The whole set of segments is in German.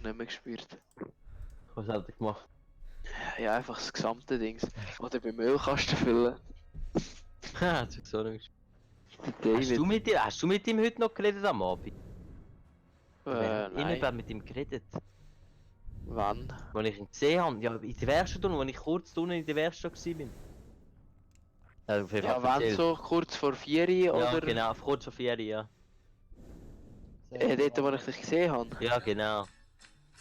nicht mehr gespürt. Was hat er gemacht? Ja, einfach das gesamte Dings. Oder beim Ölkasten füllen. Hat sich so nicht David. Hast du mit ihm heute noch geredet am Abend? Ich Nein. habe mit ihm geredet. Wann? Als ich ihn gesehen habe. Ja, in der Werkstatt, als ich kurz unten in der Werkstatt war. Ja, auf jeden Ja, Fall wann erzählt. so kurz vor 4 Ja, oder? genau, kurz vor 4, ja. Dort, wo ich dich gesehen habe. Ja, genau.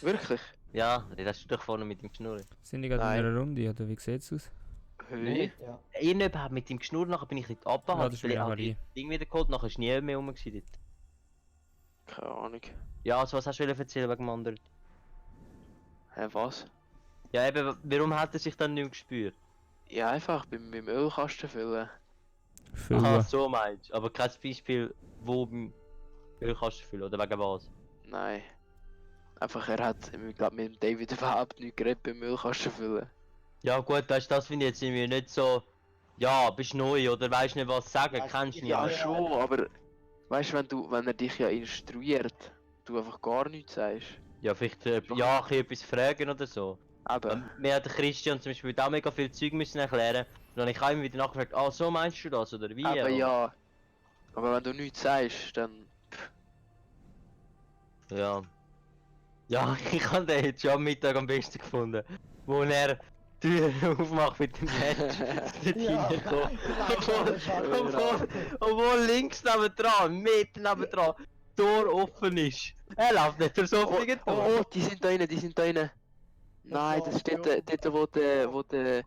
Wirklich? Ja, da hast du doch vorne mit ihm geschnurrt. Sind die gerade in Nein. einer Runde, oder wie sieht's aus? Hey. Ja. Ich habe mit ihm geschnurrt, nachher bin ich nicht ab, Ja, hab das ist ich mir all nachher die Dinge wieder geholt, nachher ist nie mehr rum gewesen dort. Keine Ahnung. Ja, also was hast du erzählen wegen dem anderen? Hä, was? Ja eben, warum hat er sich dann nicht mehr gespürt? Ja, einfach beim Ölkasten füllen. Aha, Füllen. so meinst du. Aber kein Beispiel, wo beim Ölkasten füllen, oder wegen was? Nein. Einfach, er hat, ich glaube, mit dem David überhaupt nicht geredet beim Ölkasten füllen. Ja gut, weißt du, das finde ich jetzt irgendwie nicht so... Ja, bist neu oder weißt nicht was sagen, Ja, kennst du nicht. Ja, mehr. schon, aber weißt du, wenn er dich ja instruiert, du einfach gar nichts sagst. Ja, vielleicht ja, ein etwas fragen oder so. Aber, Mir hat der Christian zum Beispiel auch mega viel Zeug müssen erklären. Und dann habe ich auch immer wieder nachgefragt, ah, so meinst du das oder wie? aber oder? ja. Aber wenn du nichts sagst, dann. Ja. Ja, ich habe den jetzt schon am Mittag am besten gefunden. Wo er die Tür aufmacht mit dem Match. Dort Ja. hineinkommt. Obwohl- Obwohl links nebendran, mitten nebendran, Tor offen ist. Er läuft nicht durch das offene Tor. Oh, die sind da rein, die sind da rein. Nein, das ist dort,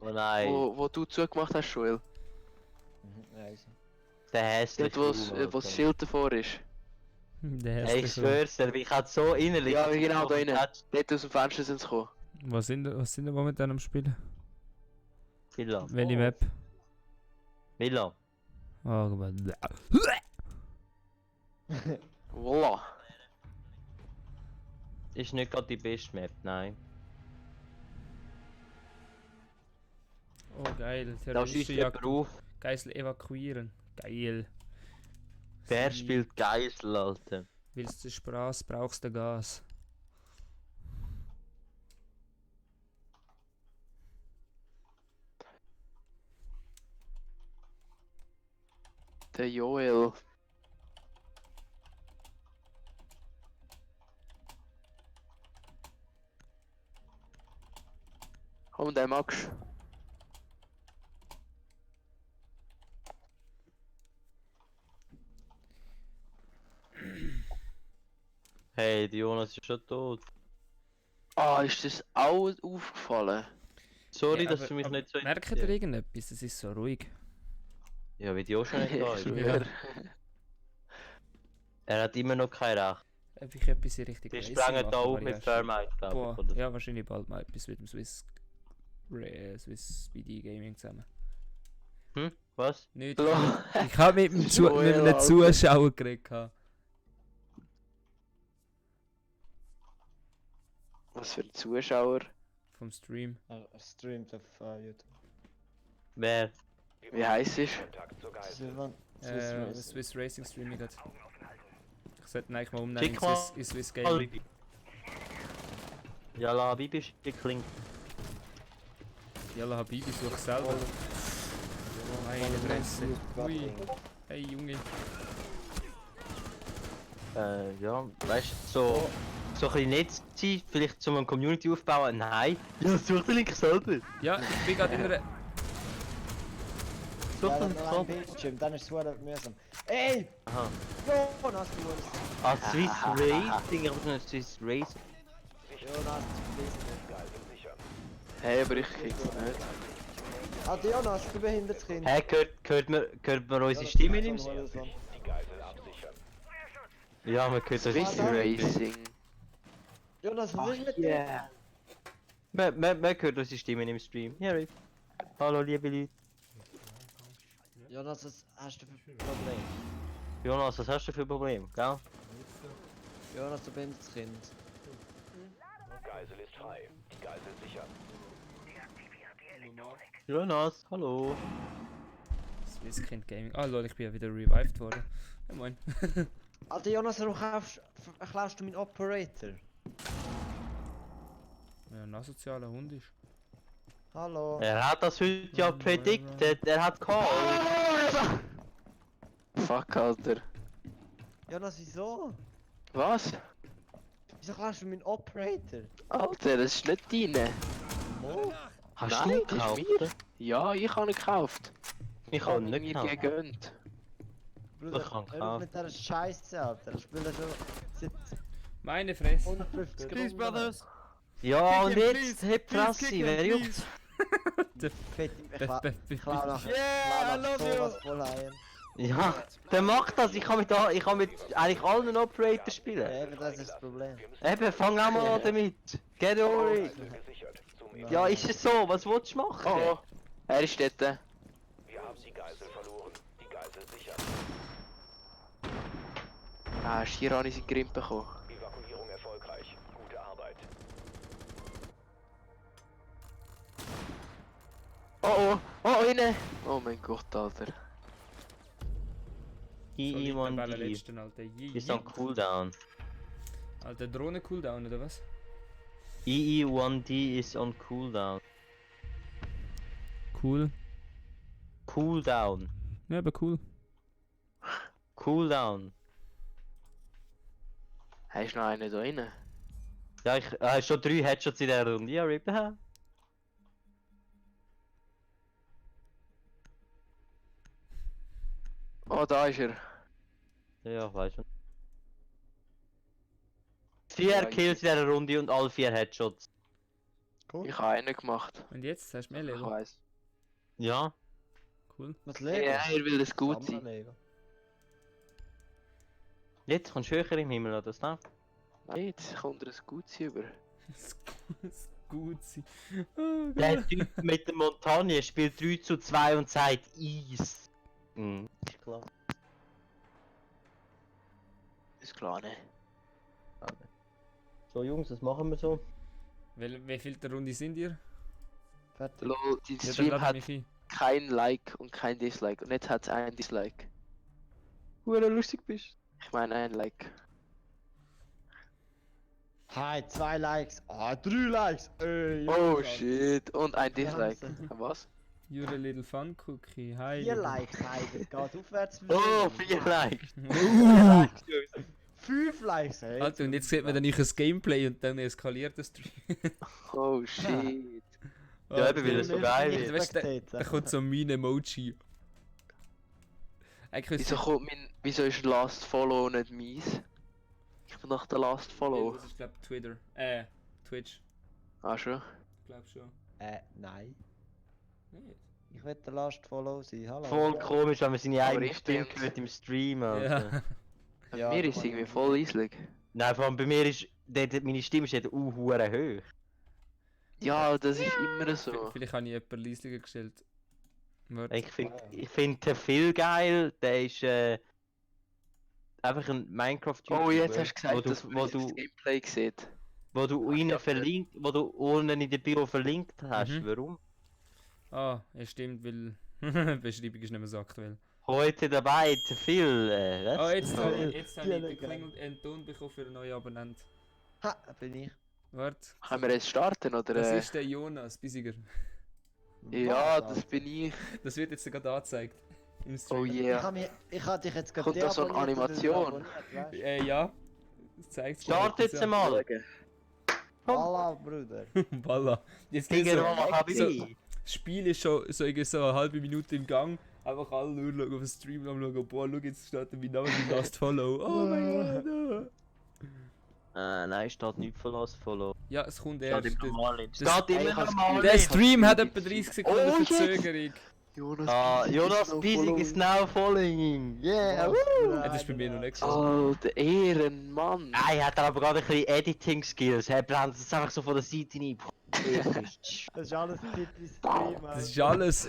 Oh nein, wo du zugemacht hast, Joel. der hässliche Dort, Raum, wo das Alter. Schild davor ist. Der Hey, ich hässliche. schwör's dir, ich hatte so innerlich... Ja, genau da rein. Catch- Dort aus dem Fenster sind sie gekommen. Was sind wir momentan am Spielen? Villa. Welche Map? Villa. Oh, Gott. Voila. Ist nicht gerade die beste Map, nein. Oh, geil. Da schießt jemand auf. Geisel evakuieren. Geil. Wer Sie- spielt Geisel, Alter? Willst du Spaß, brauchst du Gas. Der Joel. Komm, der Max. Hey, die Jonas ist schon tot. Ah, ist das auch aufgefallen? Sorry, Ja, dass aber- du mich aber nicht so... Merkt ihr irgendetwas? Es ist so ruhig. Ja, wie die auch schon nicht da Ich ist. schwör. Er hat immer noch kein Recht. Ob ich etwas in Richtung Die Racing sprengen da mache, auf aber mit ja, Fairmite, glaube Boah, ich. Oder? ja, wahrscheinlich bald mal etwas mit dem Swiss BD Gaming zusammen. Hm? Was? Nicht. Bro. Ich habe mit, mit Joel, einem Alter. Zuschauer geredet. gehabt. Was für ein Zuschauer. Vom Stream. Er streamt auf YouTube. Wer? Wie heisst es? Silvan. Swiss Racing Stream ich Ich sollte ihn eigentlich mal umnehmen Schick in Swiss mal, Gaming. Bibi. Ja, la, Bibi Schickling. Yalla Habibi, such selber. Meine Fresse. Ui. Hey Junge. Ja, weißt du, so ein bisschen Netzzeit, vielleicht zum eine Community aufbauen? Nein. Ja, such den Link selber. Ja, ich bin gerade in einer... Such Ja, den dann Link noch ein selber. Bildschirm, dann ist es verdammt mühsam. Ey! Aha. Jonas, du musst... Ah, Swiss Racing, aber nur Swiss Racing. Jonas, please. Hey, aber ich krieg's nicht. Ah, Jonas, du behindertes Kind. Hä, hört man unsere Stimmen im Sinn? Ja, man hört unsere Swiss Stimmen. Racing. Jonas, was ist mit dir? Yeah. Man hört unsere Stimmen im Stream. Ja, Rick. Hallo, liebe Leute. Jonas, was hast du für ein Problem? Jonas, was hast du für ein Problem, gell? Jonas, du behindertes Kind. Geisel ist frei. Die Geisel sichern. Jonas, hallo. Swiss Kind Gaming. Ah lol, ich bin ja wieder revived worden. Ja moin. Alter Jonas, warum klaust du meinen Operator? ein asozialer Hund ist. Hallo. Er hat das heute ja predicted, er hat called. Fuck, Alter. Jonas, wieso? Was? Wieso kannst du meinen Operator? Alter, das ist nicht deine. Mo? Hast Nein, du ihn das ist gekauft? mir. Ja, ich habe ihn gekauft. Ich habe ihn mir nicht gekauft. gegönnt. Bruder, Ich kann hör auf mit dieser Scheiße, Alter. Ich spiele schon seit Meine Fresse. 150 Please, Runden. brothers. Ja, und Kick him, jetzt, please. hey Please Prassi, kick him, wer juckt? please. Ich klau nachher. Yeah, I love you. Voll ein. Ja, der macht das, ich kann mit eigentlich allen Operator spielen. Ja, eben, das ist das Problem. Eben, fang auch mal an damit. Get over it. Gesichert. Zum Ja, ist es so, was willst du machen? Oh, er ist dort. Wir haben die Geisel verloren. Die Geisel sichern. Ah, Shiran ist in den Grimm bekommen. Evakuierung erfolgreich. Gute Arbeit. Oh, innen! Oh mein Gott, Alter. EE1D letzten, Alter. ist on cooldown. Alter, Drohnen-Cooldown, oder was? EE1D ist on cooldown. Cool. Cooldown. Ja, aber cool. Cooldown. Hast du noch einen da rein? Ja, ich habe schon 3 Headshots in der Runde. Ja, Rip. Oh, da ist er. Ja, weiß schon. 4 Kills in der Runde und alle 4 Headshots. Ich habe einen gemacht. Und jetzt hast du mehr Ich Level. weiß. Ja. Cool. Was Lego? Ja, er will das gut Sammler sein. Lego. Jetzt kommst du höher im Himmel, oder was? Nein, jetzt kommt er das gut sein über. Gut sein. Oh, Der Gott. Typ mit der Montagne spielt 3 zu 2 und sagt Ease. Ist klar. Ist klar, ne? So Jungs, was machen wir so? Wie viel der Runde sind ihr? Fertig. Lol, die Ja, dann Stream lade hat mich ein. kein Like und kein Dislike. Und jetzt hat es ein Dislike. Wo du lustig bist. Ich meine ein Like. Hi, 2 Likes. Ah, 3 Likes. Ey, Oh Jungs, shit. Und ein Wir Dislike. haben's. Was? You're a little fun cookie. Hi. 4 Liebe. Likes, hey, das geht aufwärts. Oh, 4 Likes. 5 Likes, hey. Alter, und jetzt sieht man dann nicht das Gameplay und dann eskaliert das Stream. Oh shit. Ja, eben, weil es so geil ist. ist. Weißt du, da kommt so mein Emoji. Eigentlich Wieso ist Last Follow nicht mies? Ich bin nach der Last Follow. Das ist glaub Twitter. Twitch. Ah schon? Glaub schon. Nein. Nicht? Ich will der Last Follow sein, hallo. Voll komisch, wenn man seine Aber eigene ich Stimme bin's. hört im Stream. Alter. Ja. Bei Ja, mir da ist es kann irgendwie ich- voll eisig. Nein, vor allem bei mir ist meine Stimme ist hure hoch. Ja, das ist immer so. Vielleicht habe ich jemanden leislicher gestellt. Warte. Ich find den viel geil, der ist einfach ein Minecraft-YouTuber. Oh, jetzt hast du gesagt, wo du, dass wo man das du, Gameplay sieht. wo du ihn verlinkt, wo du unten in der Bio verlinkt hast. Mhm. Warum? Ah, ja stimmt, weil die Beschreibung ist nicht mehr so aktuell. Heute dabei, der Phil. Was? Ah, jetzt habe Phil. ich, jetzt habe ich Ja, den geil. Klingel einen Ton bekommen für einen neuen Abonnent. Ha, bin ich. Warte. Können wir jetzt starten, oder? Das ist der Jonas Bisiger. Ja, Was, das bin ich. Das wird jetzt gerade angezeigt. Im Stream. Oh Ich yeah. hab dich jetzt gerade Kommt da so eine deabonniert und Animation? abonniert, weißt du? Ja. Das zeigt Start jetzt einmal! Voilà, Bruder. Voila. Jetzt geht Digga, so, was hab so, ich? das Spiel ist schon so, irgendwie so eine halbe Minute im Gang. Einfach alle nur schauen auf den Stream und schauen, boah, schau, jetzt steht mein Name im Last Follow. Oh mein Gott. Nein, steht nicht für Last Follow. Ja, es kommt Steht erst. im Der, normalen. das- Steht immer ich hab's normal. der Stream hat etwa 30 Sekunden Oh, jetzt. Verzögerung. Jonas Bisig is now following him. Yeah! Ja, das ist bei mir noch nicht so. Oh, der Ehrenmann. Er hat aber gerade ein bisschen Editing-Skills. Er blendet es einfach so von der Seite rein. Das ist alles typisch Stream, Das ist alles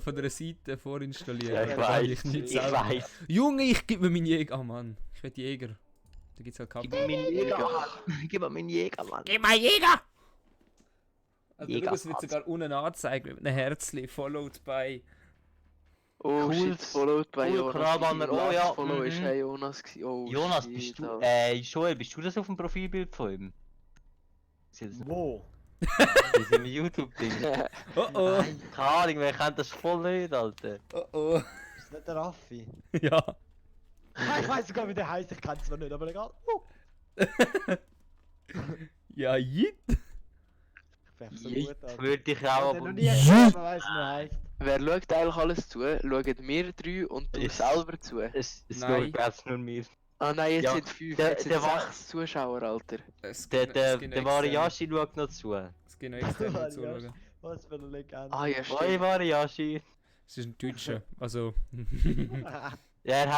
von der Seite vorinstalliert. Ja, ich Das hab weiß. nicht Ich selber. weiß. Junge, ich geb mir meinen Jäger. Oh Mann, ich will Jäger. Da gibt's halt Gib Kampf. mir meinen Jäger, Mann. Gib mir meinen Jäger, Mann. Gib mal Jäger! Also, Jäger- es wird sogar unten angezeigt mit einem Herzli, followed by. Oh Cool, shit, followed by cool, Jonas. Krawbanner, Sein oh ja, Last Follow ist mhm. hey Jonas gewesen. Oh Jonas, shit, bist du. Alter. Joel, bist du das auf dem Profilbild von ihm? Sieht das nicht- Wo? Das ist ein YouTube-Ding. Oh oh. Keine Ahnung, wer kennt das voll nicht, Alter. Oh oh. Ist das nicht der Raffi? Ja. Ich weiß sogar, wie der heißt, ich kann es zwar nicht, aber egal. Ja, jit. Fängt so Jit. gut an. Würde ich Ich auch, hab aber... den noch nie gesehen, aber weiss, wie er heißt. Wer schaut eigentlich alles zu? Schauen wir drei und du Ich- selber zu? Es Nein. geht nur mir. Ah nein, jetzt Ja, sind 5, der- jetzt sind der war- 6 Zuschauer, Alter. Der Variashi schaut noch zu. Es gibt noch externe Variashi. zuschauen. Was für eine Legende. Ah ja, Oi, stimmt. Variashi. Es ist ein Deutscher. Also. Ja, er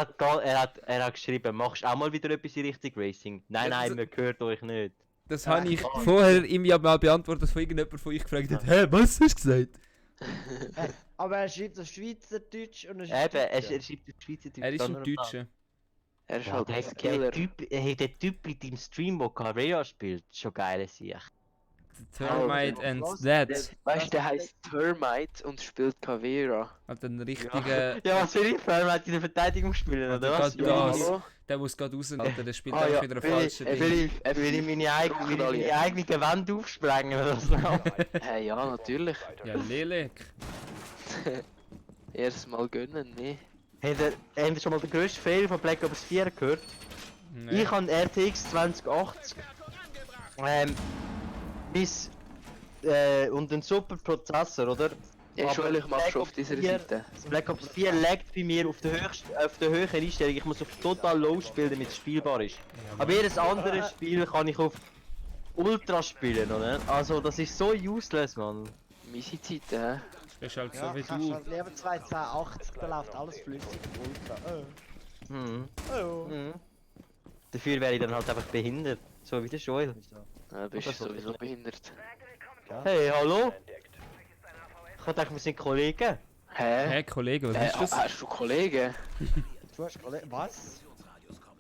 hat geschrieben, machst du auch mal wieder etwas in Richtung Racing? Nein, Ja, nein, man hört euch nicht. Das habe ich vorher ihm ja mal beantwortet, dass von irgendjemand von euch gefragt hat: Hä, was hast du gesagt? Aber er schreibt auf Schweizerdeutsch und er Eben, schreibt er Deutsch. schreibt auf Schweizerdeutsch. Er ist ein Deutscher. Er ist Ja, halt der, ein Killer. der Typ in deinem Stream, der Carrera spielt, schon geil sich. Termite Oh, and was? that. Weißt du, der heißt Termite und spielt Cavera. Hat einen richtigen. Ja, was will ich? Vor allem hat in der Verteidigung spielen, Alter, oder was? grad Ja, das. hallo? Der muss gerade raus, Alter. Der spielt Ah, einfach ja, wieder Will ich, falsche Dinge. will ich meine eigene Wand aufsprengen oder so? Hey, ja, natürlich. Ja, Lelek. Erst mal gönnen, ne? Habt ihr schon mal den grössten Fail von Black Ops 4 gehört? Nee. Ich habe RTX 2080 bis und einen super Prozessor, oder? Ja, Aber schon, ich mach Black schon auf Ops dieser 4 Seite. Black Ops 4 laggt bei mir auf der höchsten Einstellung. Ich muss auf total low spielen, damit es spielbar ist. Aber jedes andere Spiel kann ich auf Ultra spielen, oder? Also das ist so useless, Mann. Miese Zeit, hä? Das ist halt Ja, so wie kannst du. halt lieber 21080, da läuft alles flüssig Ultra. Mhm. Oh. Mhm. Dafür wäre ich dann halt einfach behindert. So wie der Joel. Ja, bist du Oder so. sowieso behindert. Hey, hallo? Ich dachte, wir sind Kollegen. Hä? Hä, Kollege, was ist das? Hast du Kollegen? Du hast Kollegen. Was?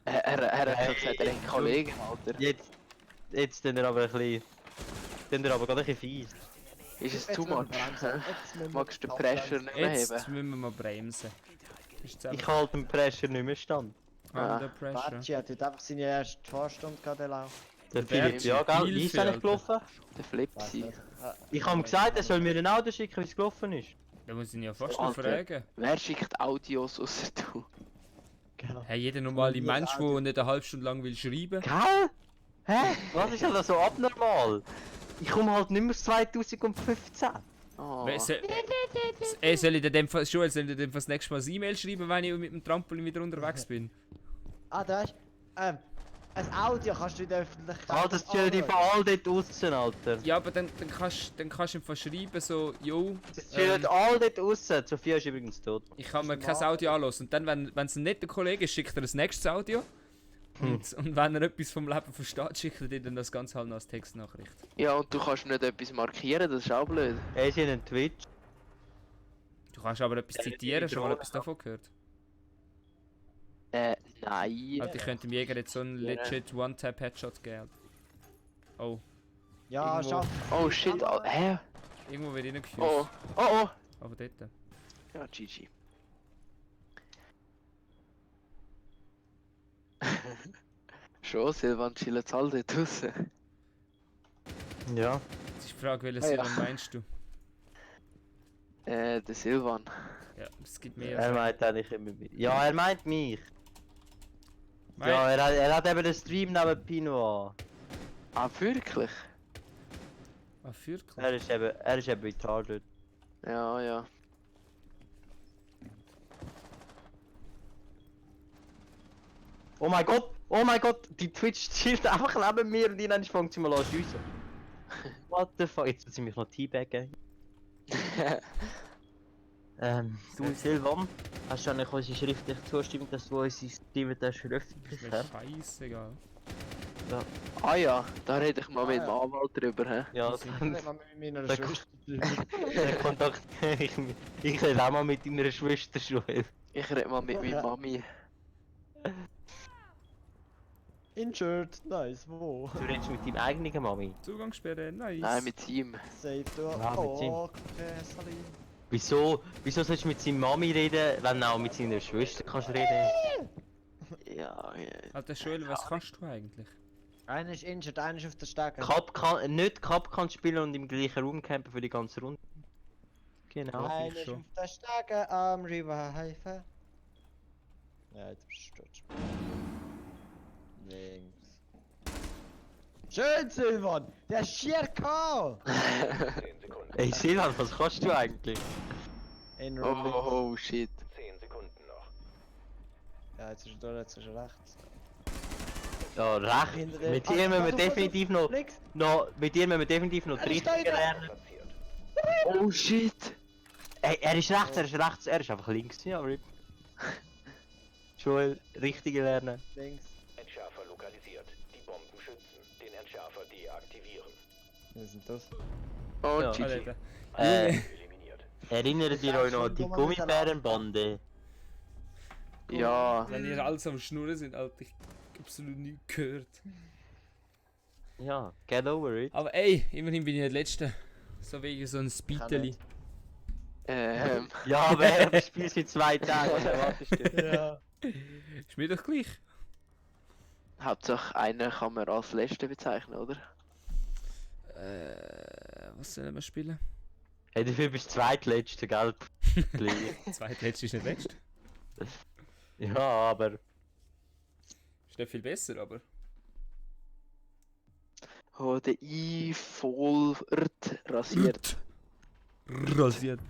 Er hat schon gesagt, er hat Kollegen, Alter. Jetzt sind wir aber ein bisschen... Sind wir aber gerade ein bisschen fies. Ist es Jetzt too müssen wir much? bremsen. hä? Jetzt müssen wir Magst du den abbremsen. Pressure nicht mehr Jetzt heben? müssen wir mal bremsen. Ist jetzt Ich einfach halte den Pressure nicht mehr stand. under pressure. Bacci hat heute einfach seine erste Fahrstunde gehabt, der Lauf. Der Berg Philipp, ja, gell? Wie ist er Bielefeld. nicht gelaufen? Der Flip Weiss sie. nicht. Ich habe ihm gesagt, er soll mir ein Auto schicken, wie es gelaufen ist. Da muss ich ihn ja fast noch Alter. fragen. Wer schickt Audios außer du? Genau. Hey, jeder normale Jedes Mensch, Audio. der nicht eine halbe Stunde lang will schreiben. Gell? Hä? Was ist denn so abnormal? Ich komme halt nicht mehr 2015. Oh. Soll ich dir dem Joel, soll ich dir dem das nächste Mal ein E-Mail schreiben, wenn ich mit dem Trampolin wieder unterwegs bin? Ah, da ist. Ein Audio kannst du in der Öffentlichkeit. Ah, das zählt die von all dort aussen, Alter. Ja, aber dann kannst du ihm fast schreiben, so, jo, Das zählt all dort aussen. Sophia ist übrigens tot. ich kann mir kein Audio anhören. Und dann, wenn es ein netter Kollege ist, schickt er das nächste Audio. Und wenn er etwas vom Leben versteht, schickt er dir dann das Ganze halt noch als Textnachricht. Ja, und du kannst nicht etwas markieren, das ist auch blöd. Er ist in einem Twitch. Du kannst aber etwas zitieren, schon mal etwas davon gehört. Nein. Halt, ich könnte dem Jäger jetzt so einen legit One-Tap-Headshot geben. Oh, Ja, Irgendwo- schaff. Oh shit, hä? irgendwo wird reingeführt. Oh, oh, oh. Aber dort. Ja, GG. Schon, Silvan chillt all dort draussen. Ja. Jetzt ist die Frage, welches Ah, ja. Silvan meinst du? Der Silvan. Ja, es gibt mehr. Er meint eigentlich immer mich. Ja, er meint mich. Mein- Ja, er hat eben den Stream neben Pino an. Ah, wirklich? Ah, wirklich? Er ist eben retarded. Ja, ja. Oh mein Gott, die Twitch chillt einfach neben mir und dann fängt sie mal an zu schiessen. What the fuck, jetzt muss ich mich noch teabaggen. Du Silvan, hast du eigentlich unsere schriftliche Zustimmung, dass du unsere Stimme veröffentlicht Ist mir hast? scheißegal. Ah ja, da rede ich mal Ah, mit ja. dem Anwalt drüber, hä? Ja, Ich rede mal mit meiner Da- Schwester. der Kontakt. Ich rede auch mal mit deiner Schwester Joel. Ich rede mal mit meiner Mami. Injured, nice, wo? Du redest mit deinem eigenen Mami. Zugangssperre, nice. Nein, mit ihm. Safe, du. Ja, mit Oh, okay, sorry. Wieso sollst du mit seiner Mami reden, wenn du auch mit seiner Schwester kannst reden? Ja, ja. Alter Joel, was kannst du eigentlich? Einer ist injured, einer ist auf der Stege. Nicht Cup kann spielen und im gleichen Raum campen für die ganze Runde. Genau. Einer ist schon. auf der Stege am Revive. Ja, jetzt bist du tot. Links. Schön, Silvan! Der ist schier K! 10 Sekunden. Ey Silvan, was kannst du eigentlich? In Room links. Oh shit. 10 Sekunden noch. Ja, jetzt ist er da, jetzt ist er rechts. Ja, recht. Hinter dem- Mit dir müssen wir du, definitiv noch. Links! Mit dir müssen wir definitiv noch Er ist richtig da lernen. Platziert. Oh shit. Ey, er ist rechts, er ist einfach links. Ja, aber. Joel, richtig lernen. Links. Entschärfer lokalisiert. Die Bomben schützen. Den Entschärfer deaktivieren. Wir sind das. Oh Ja. GG. Alter. Eliminiert. Erinnert ihr euch noch an die Gummibärenbande? Ja. Wenn ihr alles am Schnurren sind, Alter, ich hab absolut nichts gehört. Ja, get over it. Aber ey, immerhin bin ich nicht Letzter. So wegen so ein nicht. Speedeli. Ja, aber er spielt seit 2 Tagen. Was erwartest du? Ja. Ist mir doch gleich. Hauptsache einer kann man als Letzte bezeichnen, oder? Was sollen wir spielen? Hey, dafür bist du zweitletzter, gell? Zweitletzter ist nicht letzter. Ja, aber. Ist nicht viel besser, aber. Oh, der voll rasiert. Rasiert.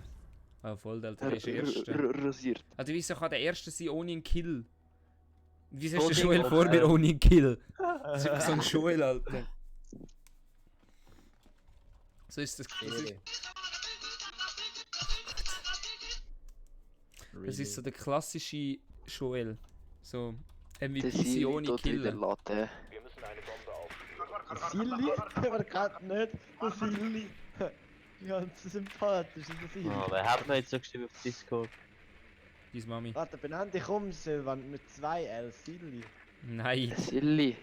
Ah, voll, Alter, der ist der Erste. Rasiert. Also wieso kann der Erste sein ohne einen Kill? Wieso ist So der Ding, Joel vor oder? mir ohne einen Kill? Das ist einfach so ein Joel, Alter. So ist das. Das ist so der klassische Joel. So Der MVP Sili ohne tut wieder Kill. Latte. Wir müssen eine Bombe aufspielen. Silly? Aber gerade nicht. Der Silly. Ganz sympathisch, der Silly. Oh, wer hat mir jetzt so geschrieben auf Discord? Deine Mami. Warte, benannt dich um, Silvan, mit 2 L. Silly. Nein. Der Silly.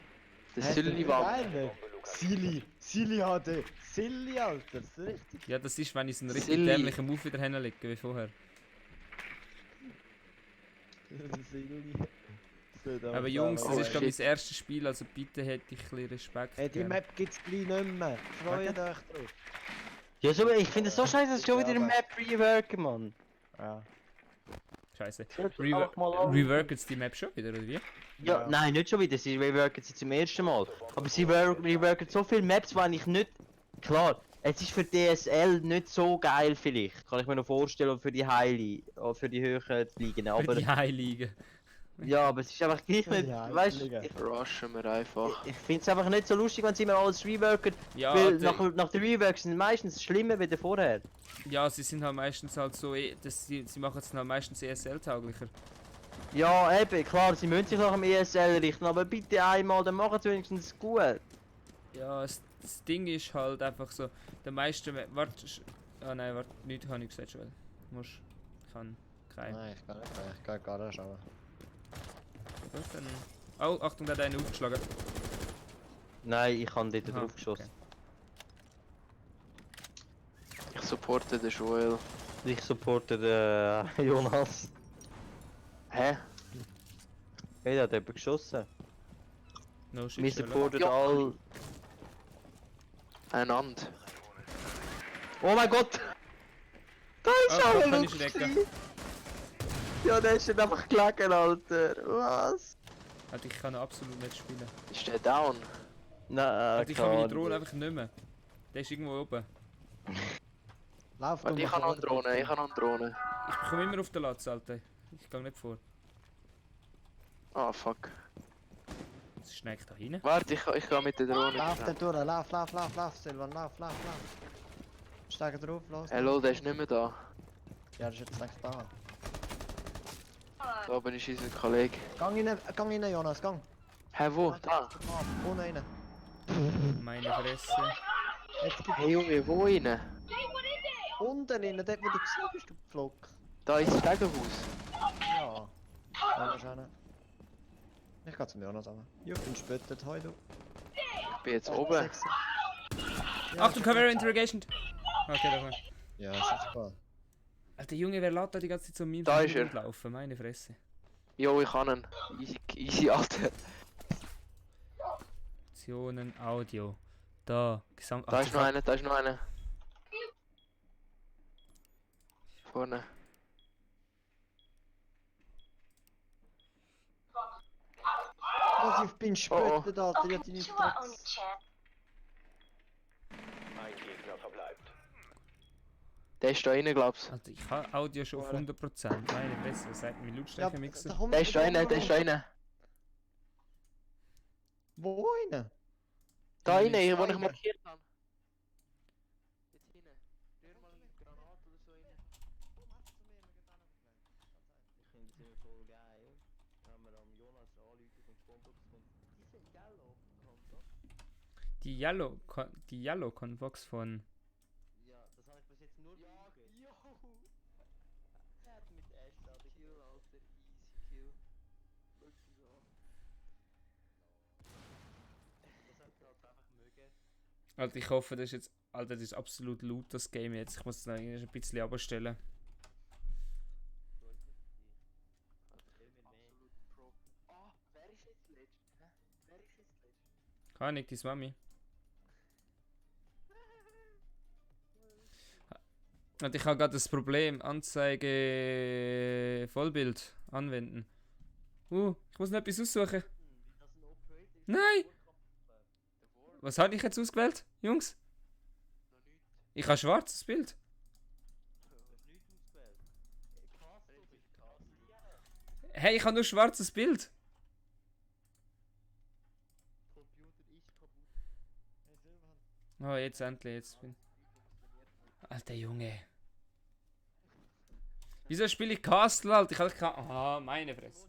Der Hast du Silly nicht war. geil? Silly. Silly hatte. Silly, Alter. Das ist richtig. Ja, das ist, wenn ich so einen richtig Silly. dämlichen Move wieder hinlege wie vorher. Silly. Aber Jungs, das Oh, ist glaube ich shit. das erste Spiel, also bitte hätte ich ein bisschen Respekt. Hey, die gern. Map gibt's gleich nicht mehr. Freut euch drauf. Ja, so, ich finde es so scheiße, dass schon wieder eine Map reworken, Mann. Ja. Scheiße. Mach mal auf. Reworken die Map schon wieder, oder wie? Ja, Ja. nein, nicht schon wieder, sie reworken sie zum ersten Mal. Aber sie reworken so viele Maps, die ich nicht... Klar, es ist für DSL nicht so geil vielleicht, kann ich mir noch vorstellen, für die Highlight, oder für die höheren Ligen, Für aber... die Heiligen. Ja, aber es ist einfach gleich nicht... Ja, weißt Liga. du, Rushen wir einfach. ich finde es einfach nicht so lustig, wenn sie immer alles reworken, Ja, weil Alter, nach der Rework sind meistens schlimmer wie vorher. ja, sie sind halt meistens halt so, sie machen es halt meistens ESL-tauglicher. Ja, eben, klar, sie müssen sich nach dem ESL richten, aber bitte einmal, dann machen sie wenigstens gut. Ja, das Ding ist halt einfach so, der meiste... Warte, ah nein, warte, nichts habe ich gesagt, Joel. Musst, kann, kein. Nein, ich kann nicht. Ich kann gar nicht schauen. Gut, dann... Oh, Achtung, der hat einen aufgeschlagen. Nein, ich habe dort Aha, drauf geschossen. Ich supporte den Joel. Ich supporte den Jonas. Hä? Hey, der hat jemand geschossen. No shit, Wir Joel. supporten Ja. all... Einander. Oh mein Gott! Da ist Ah, auch kann ein ich Luxi! schrecken. Ja, der ist dann einfach gelegen, Alter. Was? Alter, ich kann ihn absolut nicht spielen. Ist der down? Nein, Alter, ich kann meine Drohne einfach nicht mehr. Der ist irgendwo oben. Lauf Warte, ich habe noch eine Drohne, ich habe noch eine Drohne. Ich komme immer auf den Latz, Alter. Ich gehe nicht vor. Ah, fuck. Was ist eigentlich da hinten? Warte, ich gehe mit der Drohne. Lauf da durch, lauf, Silvan, lauf. Steig drauf, los. Hallo, der ist nicht mehr da. Ja, das ist jetzt echt da. Da oben ist unser Kollege. Gang rein, Jonas, gang. Hä, wo? Da. Ohne rein. Meine Fresse. Jetzt gibt's Hey Junge, wo rein? unten rein, dort wo du gesehen bist, du Pflock. Da ist das Stegenhaus. Ja. Jonas rein. Ich geh zum Jonas an. Ich bin spöttet heute. Ich bin jetzt oben. Achtung, Cover Interrogation! Okay, da kommt. Ja, ist super. Alter Junge, wer lässt da die ganze Zeit so mir Da ist er. laufen? Meine Fresse. Jo, ich kann ihn. Easy, Alter. Optionen, Audio. Da, Gesamt... Da ist noch einer, da ist noch einer. Vorne. Was ich bin Oh, spöttet, Alter, ich hab die nicht Ein Gegner verbleibt. Der ist da rein, glaubst Alter, ich habe Audio schon auf 100%. Meine Fresse, was sagt mein Lautstärke-Mixer? du? Der ist da rein, der ist da rein. Wo rein? Da rein, Links wo ich rein. markiert habe. Jetzt hinten. Rühr mal eine Granate oder so rein. Ich finde sie voll geil. Wenn wir am Jonas anrufen und Spongebox kommt. Diese Yellow kommt doch. Die Yellow-Convox von... Ja, das habe ich bis jetzt nur gehört. Jo! Er hat mit Ash da die Kill, Alter. Easy Kill. Wirklich so. Das hat er halt einfach mögen. Alter, ich hoffe, das ist jetzt... Alter, das ist absolut laut, das Game jetzt. Ich muss es noch ein bisschen abstellen. Absolut Pro. Ah, wer ist jetzt letzt? Hä? Wer ist jetzt letzt? Kann ich, deine Mami. Und ich habe gerade das Problem, Anzeige Vollbild anwenden. Ich muss noch etwas aussuchen. Nein! Was habe ich jetzt ausgewählt, Jungs? Noch nichts. Ich habe schwarzes Bild. Hey, ich habe nur schwarzes Bild. Oh, jetzt endlich, jetzt bin... Alter Junge. Wieso spiele ich Castle, Alter? Ich habe keine... Ah, meine Fresse.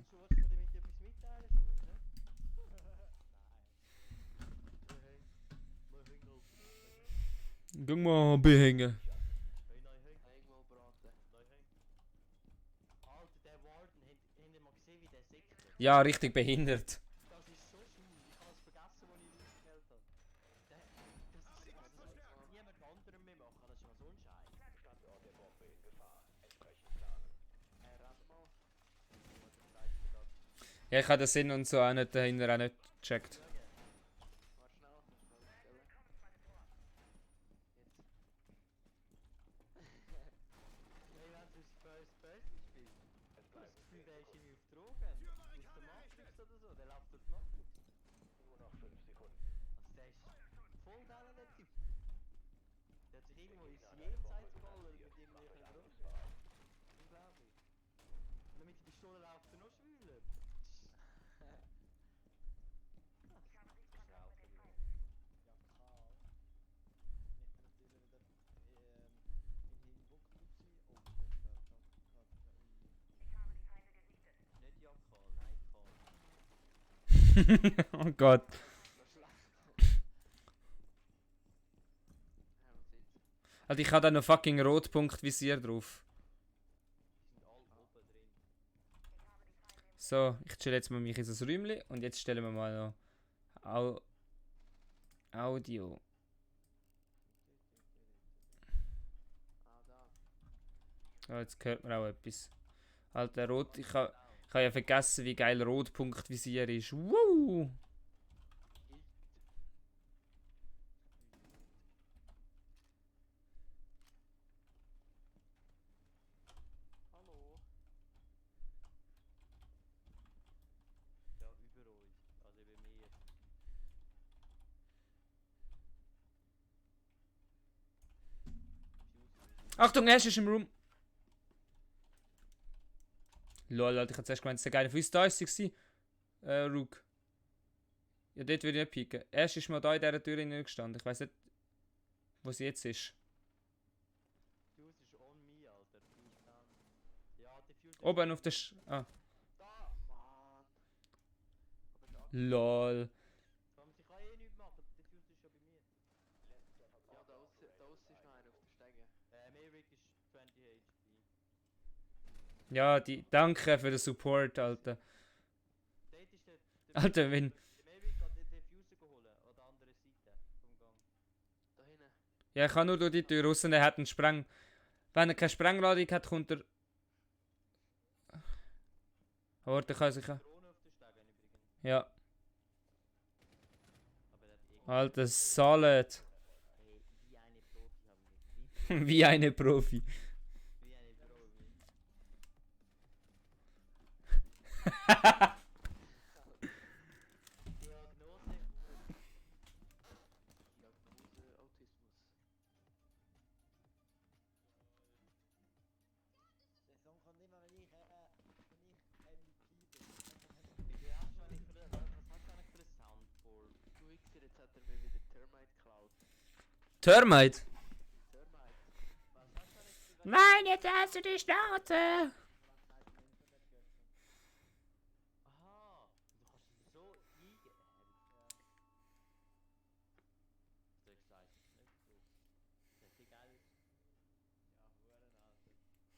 Guck mal, behängen. Irgendwo braten. Alter, der Warden, habt ihr mal gesehen, wie der sickt? Ja, richtig behindert. Das ist so schlimm, ich habe es vergessen, als ich ausgewählt habe. Das wird niemand anderem mehr machen, das ist mal so ein Scheiß. Standort der Bombe in Gefahr. Entsprechend planen. Rat mal. Ja, ich habe den Sinn und so auch nicht dahinter auch nicht gecheckt. Warte schnell. Das ist mal stellen. Jetzt. Hey, wenn du das First Person spielst, das Gefühl, der ist irgendwie auf Drogen. Aus der Matrix oder so, der läuft durch die Matrix. Nur noch 5 Sekunden. Also der ist voll geil, der Typ. Der hat sich irgendwo ins Jenseits geballert mit irgendwelchen Drogen. Unglaublich. Und dann mit der Pistole läuft er noch schwüler. Nicht Jakal, Nightfall. Oh Gott. Ja, was jetzt? Alter, ich habe da noch fucking Rotpunkt-Visier drauf. Die sind alle oben drin. So, ich chill jetzt mal mich in das Räumchen und jetzt stellen wir mal noch Audio. Ah, da. Ja, jetzt hört man auch etwas. Alter, ich ha ja vergessen, wie geil Rotpunkt-Visier ist. Wow! Hallo. Ja, über euch. Also über mir. Achtung, Ash ist im Room. Lol, Alter, ich hab zuerst gemeint, es ist geil. Für uns da ist sie. Rook. Ja, dort würde ich nicht pieken. Ash ist mal da in dieser Tür gestanden. Ich weiß nicht, wo sie jetzt ist. Fuse ist on me, Alter. Fuse down. Ja, der Fuse... Oben auf der Ah. Da, Mann. Aber da. Lol. Aber sie kann eh nichts machen, der Fuse ist ja bei mir. Ja, da aussen ist noch einer auf der Stege. Maverick ist 20 HP. Ja, danke für den Support, Alter. Dort ist der Alter, wenn... Der Maverick hat den Fuse geholt, an der anderen Seite vom Gang. Da hinten. Ja, ich kann nur durch die Tür raus und er hat einen Spreng... Wenn er keine Sprengladung hat, kommt er... Aber der kann sicher... Drohne auf der Stege übrigens. Ja. Aber Alter Salad. Hey, wie eine Profi haben wir. Wie eine Profi. Wie eine Profi. Diagnose. Diagnose Autismus. Der Song kommt immer, wenn ich MVP bin. Wie viel hast du eigentlich für was hast du eigentlich für ein Soundboard? Du Wichser, jetzt hat er mir wieder Termite geklaut. Termite? Termite. Was hast du eigentlich für Nein, jetzt hast du die Schnauze! Aha, du kannst es so eingeben. Ja. Ich sage es nicht so. Das ist geil. Ja, Huren, Alter.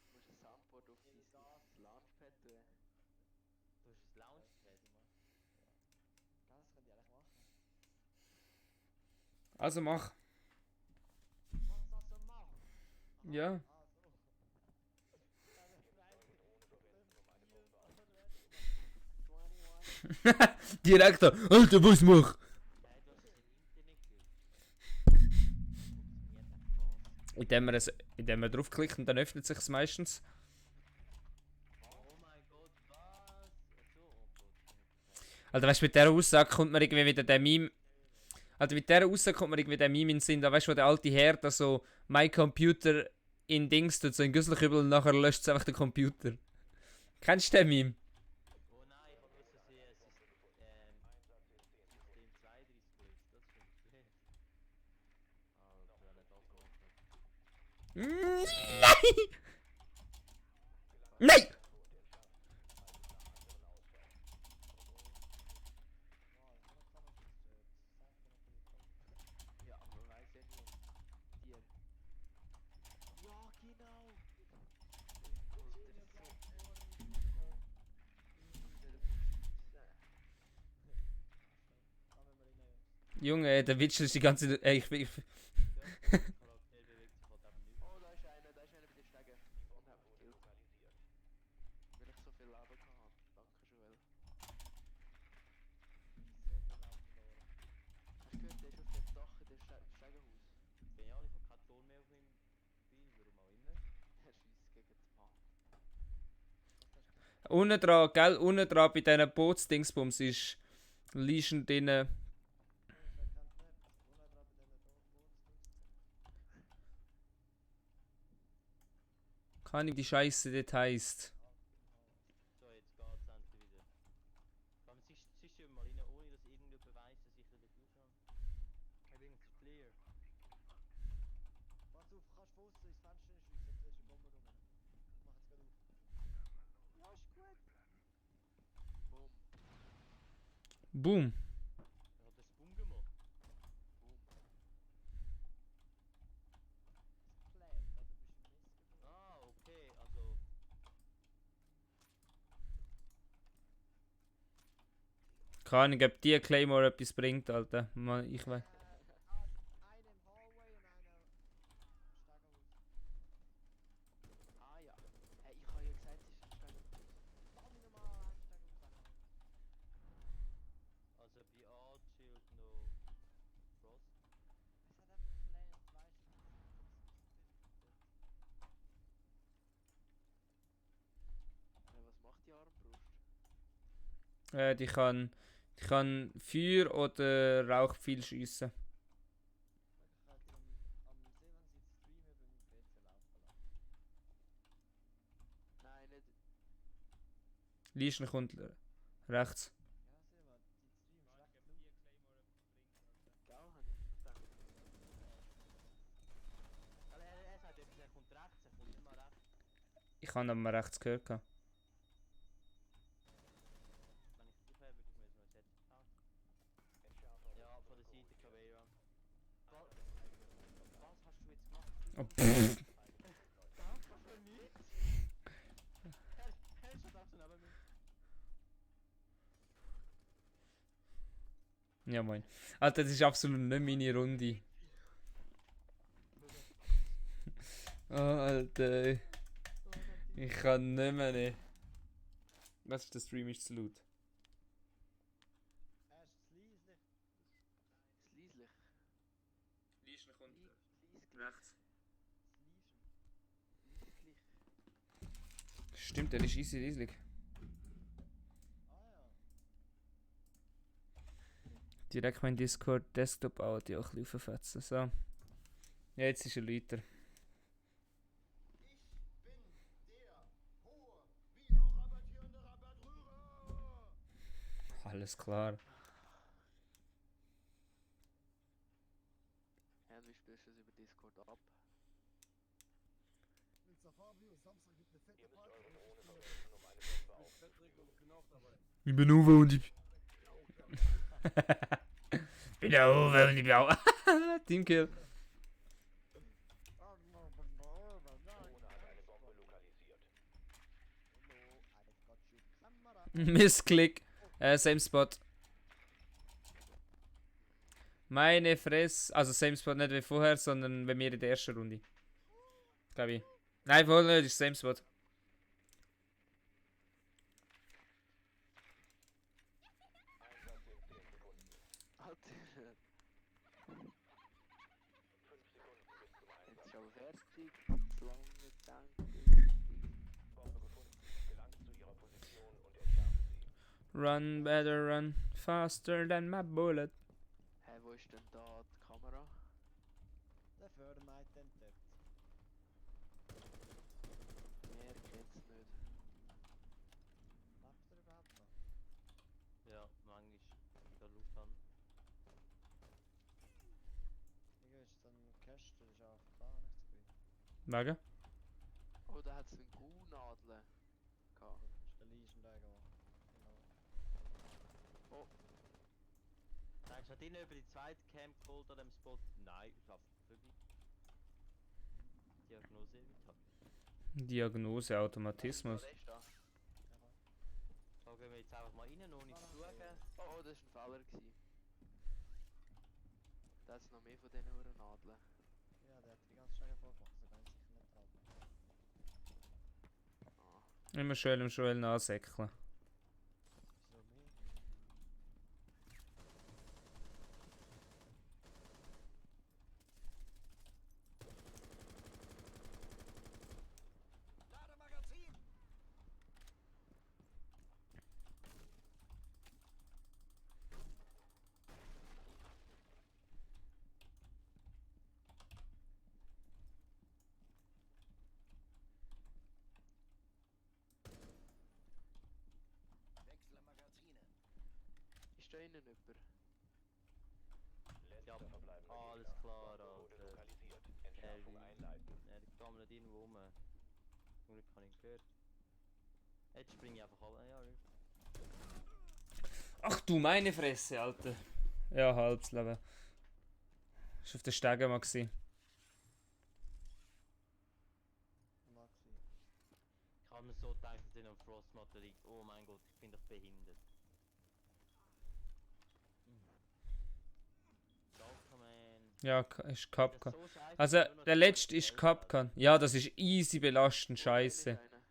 Du musst ein Soundboard auf dein Launchpad tun. Du hast ein Launchpad, Mann. Das könnt ihr eigentlich machen. Also mach. Was sollst du machen? Ja. Direktor, Alter, was mach? Hey, du hast es im Internet gehört. Funktioniert echt was. Indem man draufklickt und dann öffnet sich meistens. Oh mein Gott, was? So, oh Gott. Alter, weißt du, mit dieser Aussage kommt mir irgendwie wieder der Meme. Alter, mit dieser Aussage kommt mir irgendwie der Meme in den Sinn. Da weißt du, wo der alte Herr da so mein Computer in Dings tut, so in Güsselkübel und nachher löscht es einfach den Computer. Kennst du den Meme? Oh nein, ich habe müssen sehen, es ist System 32 gelöst, das funktioniert. Alter, wenn er das macht. Nein! Nein! Ja, aber weiß ja nicht. Die. Ja, genau. Junge, der Witsch ist die ganze Zeit. Ey, ich, Charakter bewegt sich halt eben nicht. Oh, da ist einer bei den Stegen. Und hat mich gekillt. Weil ich so viel Leben hatte. Danke, Joel. Hast du gehört, der ist auf dem Dach in dem Stegenhaus. Genial, ich habe keinen Ton mehr auf dem Spiel, warum auch immer. Er schießt gegen das Mann. unten dran, gell? Unten dran bei diesen Bootsdingsbums ist Legion drin. Kann ich die Scheiße dort heisst. So, jetzt geht's endlich wieder. Vor allem, siehst du mal rein, ohne dass irgendjemand weiss, dass ich wieder zuschaue. Everything is clear. Pass auf, kannst du von außen ins Fenster schiessen, jetzt ist eine Bombe rum. Mach jetzt gerade auf. Ja, ist gut. Boom. Boom. Er hat das Boom gemacht. Plant, also bist du missgebaut. Ah, okay, also. Keine Ahnung, ob die Claymore etwas bringt, Alter. Man, ich weiß. Einer im Hallway und einer Stegenhaus. Ah ja. Hey, ich habe ja gesagt, es ist ein Stegenhaus. Lass mich nochmal einen Stegenhaus an. Also bei Artshield noch Frost. Es hat einfach Plant, weißt du. Hey, was macht die Armbrust? Die kann Feuer oder Rauchpfeil schiessen. Ich kann jetzt am See, wenn sie jetzt streamen, bei meinem PC laufen lassen. Nein, nicht. Legion kommt rechts. Ja, sehen wir, die Stream ist recht genug. Gell, habe ich gedacht. Er sagt etwas, er kommt rechts, er kommt immer rechts. Ich habe aber rechts gehört. gehabt. Wenn ich dich habe, wirklich müssen wir jetzt ja, von der Seite Caveira. Was hast du jetzt gemacht? Oh, pff. Das hast du nicht? Er ist schon neben mir. Ja, moin. Alter, das ist absolut nicht meine Runde. Oh, Alter. Ich kann nicht mehr. Ne. Was ist der Stream ist zu laut? Er ist sleazelig. Sleazelig. Rechts. Lieslich. Stimmt, der ist easy riesig. Direkt mein Discord Desktop Audio ein bisschen aufgefetzen. So. Ja, jetzt ist er lauter. Alles klar. Ja, wie spielst du das über Discord ab? Ich bin Uwe und ich. bin der Uwe und ich bin auch. Teamkill. Missklick. Same Spot. Meine Fresse. Also same Spot nicht wie vorher, sondern bei mir in der ersten Runde. Glaube ich. Nein, voll nicht, ist same Spot. Alter. Jetzt schon fertig. Zu lange gedacht. Run, better run. Faster than my bullet. Hey, wo ist denn da die Kamera? Der Fördermeid entdeckt. Mehr kennt's nicht. Lebt er überhaupt noch? Ja, manchmal. Da Luft an. Wie ist dann Kästchen? Das ist AFK, nicht zu viel. Wegen? Oh, da hat's einen Kuhnadel gehabt. Das ist der Legendäger. Genau. Sagst du, hat ihn über die zweite Camp geholt an dem Spot? Nein, ich hab vorbei. Diagnose evitable. Diagnose, Automatismus. Der ist da. Da gehen wir jetzt einfach mal rein, ohne zu schauen. Oh, das war ein Fehler gewesen. Da hat's noch mehr von diesen Uhrennadeln. Ja, der hat die ganz schnell vorgemacht, so ganz sicher nicht dran. Ah. Immer schön im Joel nachsäckeln. Wieso mehr? Ist da innen jemand? Ja, alles klar, Alter. Er gammelt irgendwo rum. Zum Glück habe ich ihn gehört. Jetzt springe ich einfach ab. Ja, Ach du meine Fresse, Alter. Ja, halbes Leben. Ist auf den Stegen mal gewesen. Mag sein. ich habe mir so gedacht, dass er am Frostmatte liegt. Oh mein Gott, ich bin doch behindert. Dalkaman. Ja, ist Kapkan. So scheiße, Also, nur noch der die letzte ist Elf. Kapkan. Ja, das ist easy belastend, Oh, scheiße. da ist einer.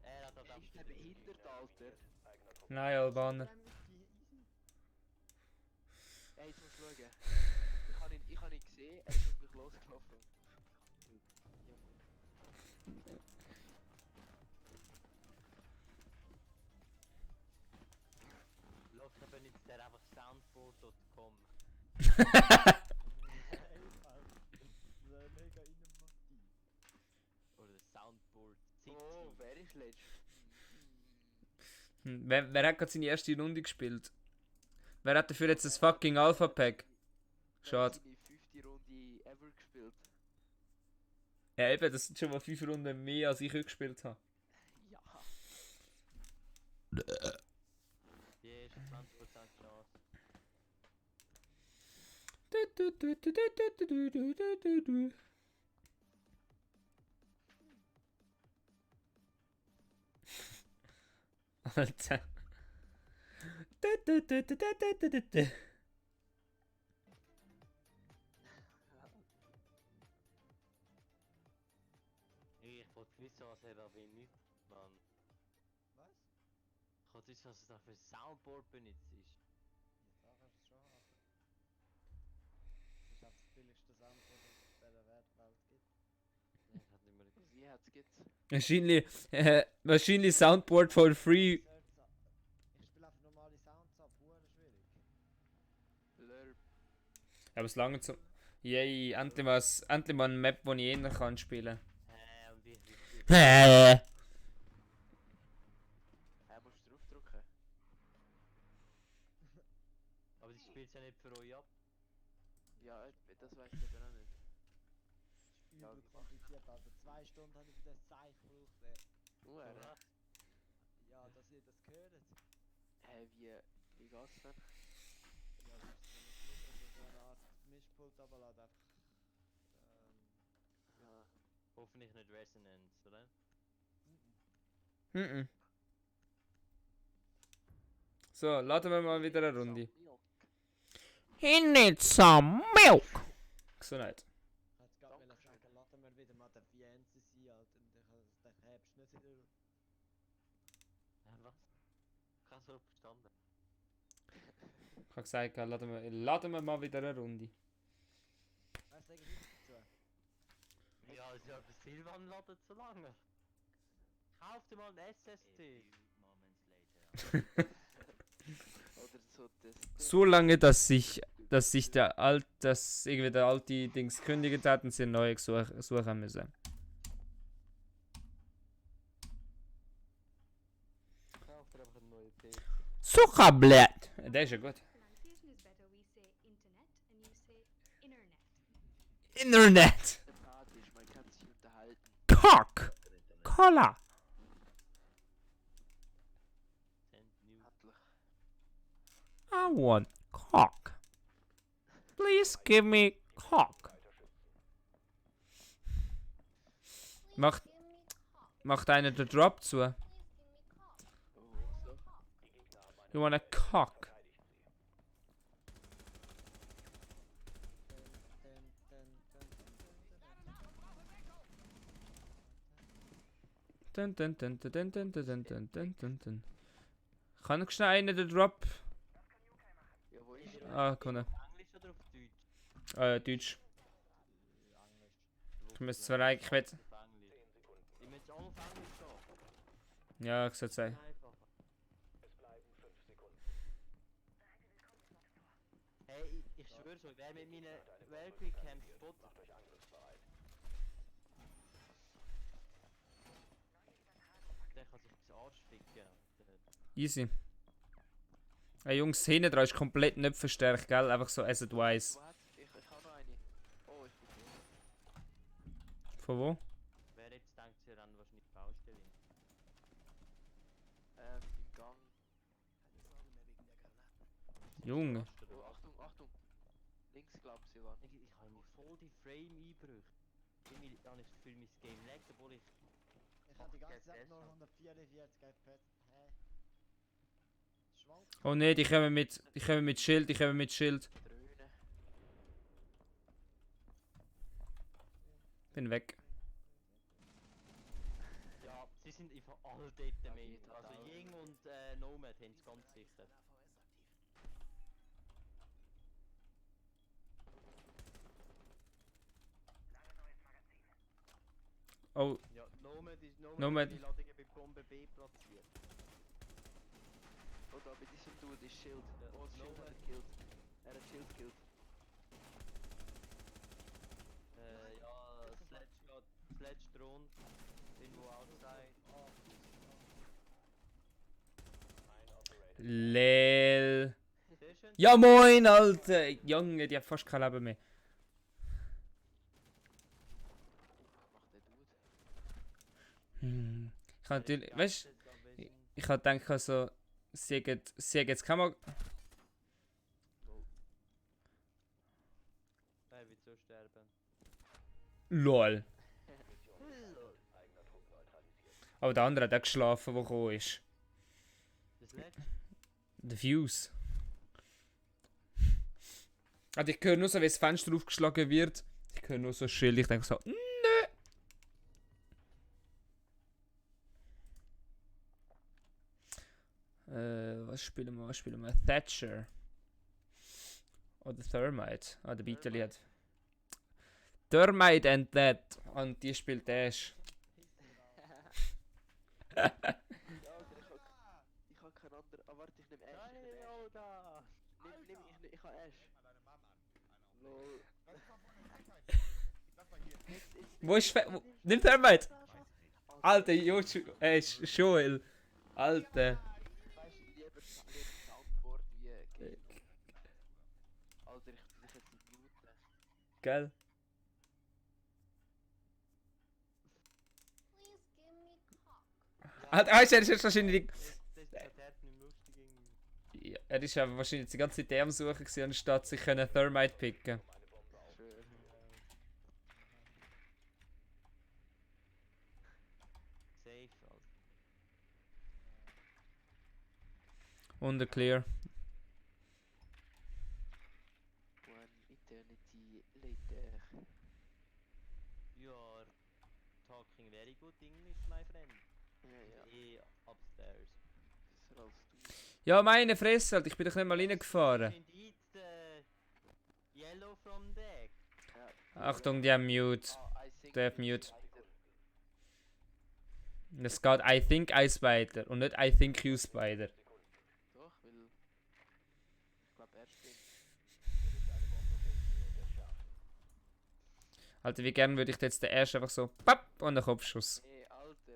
Er hat halt Ist der behindert, Alter? Nein, Albaner. Ja, jetzt musst du schauen. Ich hab ihn gesehen, er ist auf mich losgelaufen. Lass aber nicht der einfach soundboard.com. Mega innovativ. Oder Soundboard City. Oh, wer ist letzt? Wer hat gerade seine erste Runde gespielt? Wer hat dafür jetzt das fucking Alpha-Pack? Schade. Seine 5. Runde ever gespielt. Ja, eben, das sind schon mal 5 Runden mehr, als ich heute gespielt habe. Ja. Die ist 20% Chance. Alter. Ich wollte wissen, was er da benutzt, Mann. Was? Ich wollte wissen, was er da für ein Soundboard benutzt ist. Ja, da kannst du es schon haben. Das ist einfach das Wie hat's geht's? Wahrscheinlich Soundboard for free. Ich spiele einfach normale Sounds ab, schwierig. Lerp. Aber es lange zum. Yay, endlich mal eine Map, die ich eher kann spielen. Und wie viel? Hä? Musst du draufdrücken? Aber sie spielt ja nicht für euch ab. Ja, das weiß ich aber auch nicht. Übel kompliziert, Alter. 2 Stunden habe ich für das Zeich gebraucht, ey. Ja, Ja, dass ihr das gehört. wie geht's denn? Ja, das ist so eine Art Mischpult, aber halt einfach. Ja. Hoffentlich nicht Resonance, oder? Mhm. So, laden wir mal wieder eine Runde. He needs some milk. Gesundheit. Jetzt gerade will ich sagen, lassen wir wieder mal den Fienzi sein, Alter. Und den hebst du nicht wieder. Was? Ich habe so verstanden. Ich habe gesagt, laden wir mal wieder eine Runde. Was sage ich dazu? Ja, ist ja für Silvan laden zu lange. Kauf dir mal einen SSD. Oder so das. So lange, dass irgendwie der alte Dings kündigt hat und sie einen neuen suchen müssen. Kauf dir einfach einen neuen PC. Zuckerblatt! Der ist ja gut. Pronunciation is better. We say internet and you say internet. Internet! Sympathisch, man kann sich unterhalten. Cock! Cola! Hattlich. I want cock. Please give me cock. Macht einer den Drop zu? Oh, so. You want a cock? Dun, dun, dun, dun, dun, dun, dun, dun, dun, dun, dun. Kann ich schnell einen den Drop? Ja, wo ist Ah, kann er. Englisch oder auf Deutsch? Deutsch. Ich müsste zwar eigentlich mit. Auf Englisch. Ich möchte auch auf Englisch gehen. Ja, ich sollte sagen. Einfacher. Es bleiben 5 Sekunden. Hey, ich schwöre schon, wer mit meinen Valkyrie Camps spottet. Macht euch angriffsbereit. Der kann sich ins Arsch ficken. Easy. Hey Jungs, hinten dran ist komplett nicht verstärkt, gell? Einfach so as advice. Wo hat's? Ich habe noch eine. Oh, ich bin tot. Von wo? Wer jetzt denkt, sie rennen wahrscheinlich die Baustelle hin. Im Gang. Junge. Oh, Achtung, Achtung. Links glaubst du, Silvan. Ich habe mir voll die Frame-Einbrüche. Irgendwie habe ich das Gefühl, mein Game laggt, obwohl ich... Ich habe die ganze Zeit nur 144 FPS. Hä? Schwankt. Oh ne, die kommen mit Schild, Dröhnen. Bin weg. Ja, sie sind einfach alle dort Ja, mit. geht Also total. Ying und Nomad haben es ganz sicher. Oh, Ja, Nomad ist Nomad. die Ladungen bei Bombe B platziert. Oh, da bei diesem Dude ist Schild. Ja, Oh, das Schild Nomad. hat er gekillt. Er hat Schild gekillt. Ja, Sledge Drone. Irgendwo outside. Lel. Sehr schön. Ja moin, Alter! Junge, die hat fast kein Leben mehr. Was macht der Dude? Ich kann natürlich, weißt du, ich kann denken, also, sie hat jetzt Kamera. Er wird so sterben. LOL. Aber der andere hat auch geschlafen, der gekommen ist. Das Sledge? Der Fuse. Also ich höre nur so, wie das Fenster aufgeschlagen wird. Ich höre nur so Schild, ich denke so, nö. Was spielen wir? Thatcher. Oder Thermite. Ah, der Beatles hat. Thermite and That. Und die spielt Ash. Ich hab keinen anderen. Ah, warte, ich nehm Ash. Ich hab Ash. Lol. Wo ist Nimm Thermite! Alter, Joel. Alter. Weißt du, lieber Soundboard wie Game. Alter, ich tu dich jetzt muten. Gell? Please give me cock. Er ist jetzt wahrscheinlich. Das ist der Tat nicht lustig irgendwie. Ja, er ist aber wahrscheinlich die ganze Zeit am Suchen gewesen, anstatt sich können Thermite picken. Schön. Safe, Alter. Und clear. One eternity later. You are talking very good English, my friend. Ja. Upstairs. Besser als du. Ja, meine Fresse, Alter, ich bin doch nicht mal reingefahren. Indeed, yellow from deck. Achtung, die haben Mute. I think Der hat it's Mute. weiter. Es geht I think I Spider und nicht I think you Spider. Doch, weil. Ich glaub, er springt. Alter, wie gern würde ich jetzt den ersten einfach so papp und einen Kopfschuss. Hey, Alter.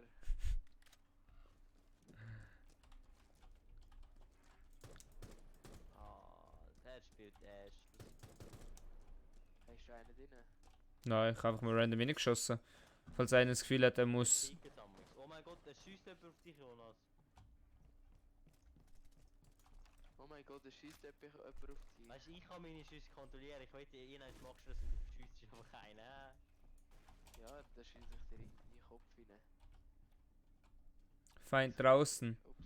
Der spielt Ash. Hast du einen drin? Nein, ich habe einfach mal random reingeschossen. Falls einer das Gefühl hat, er muss. Oh mein Gott, der schießt jemand auf dich, Jonas. Oh mein Gott, da schießt jemand auf dich. Weißt du, ich kann meine Schüsse kontrollieren. Ich weiß, irgendwann machst du das und du schießt einfach keinen. Ja, da schießt sich dir in den Kopf rein. Feind draußen. Ups.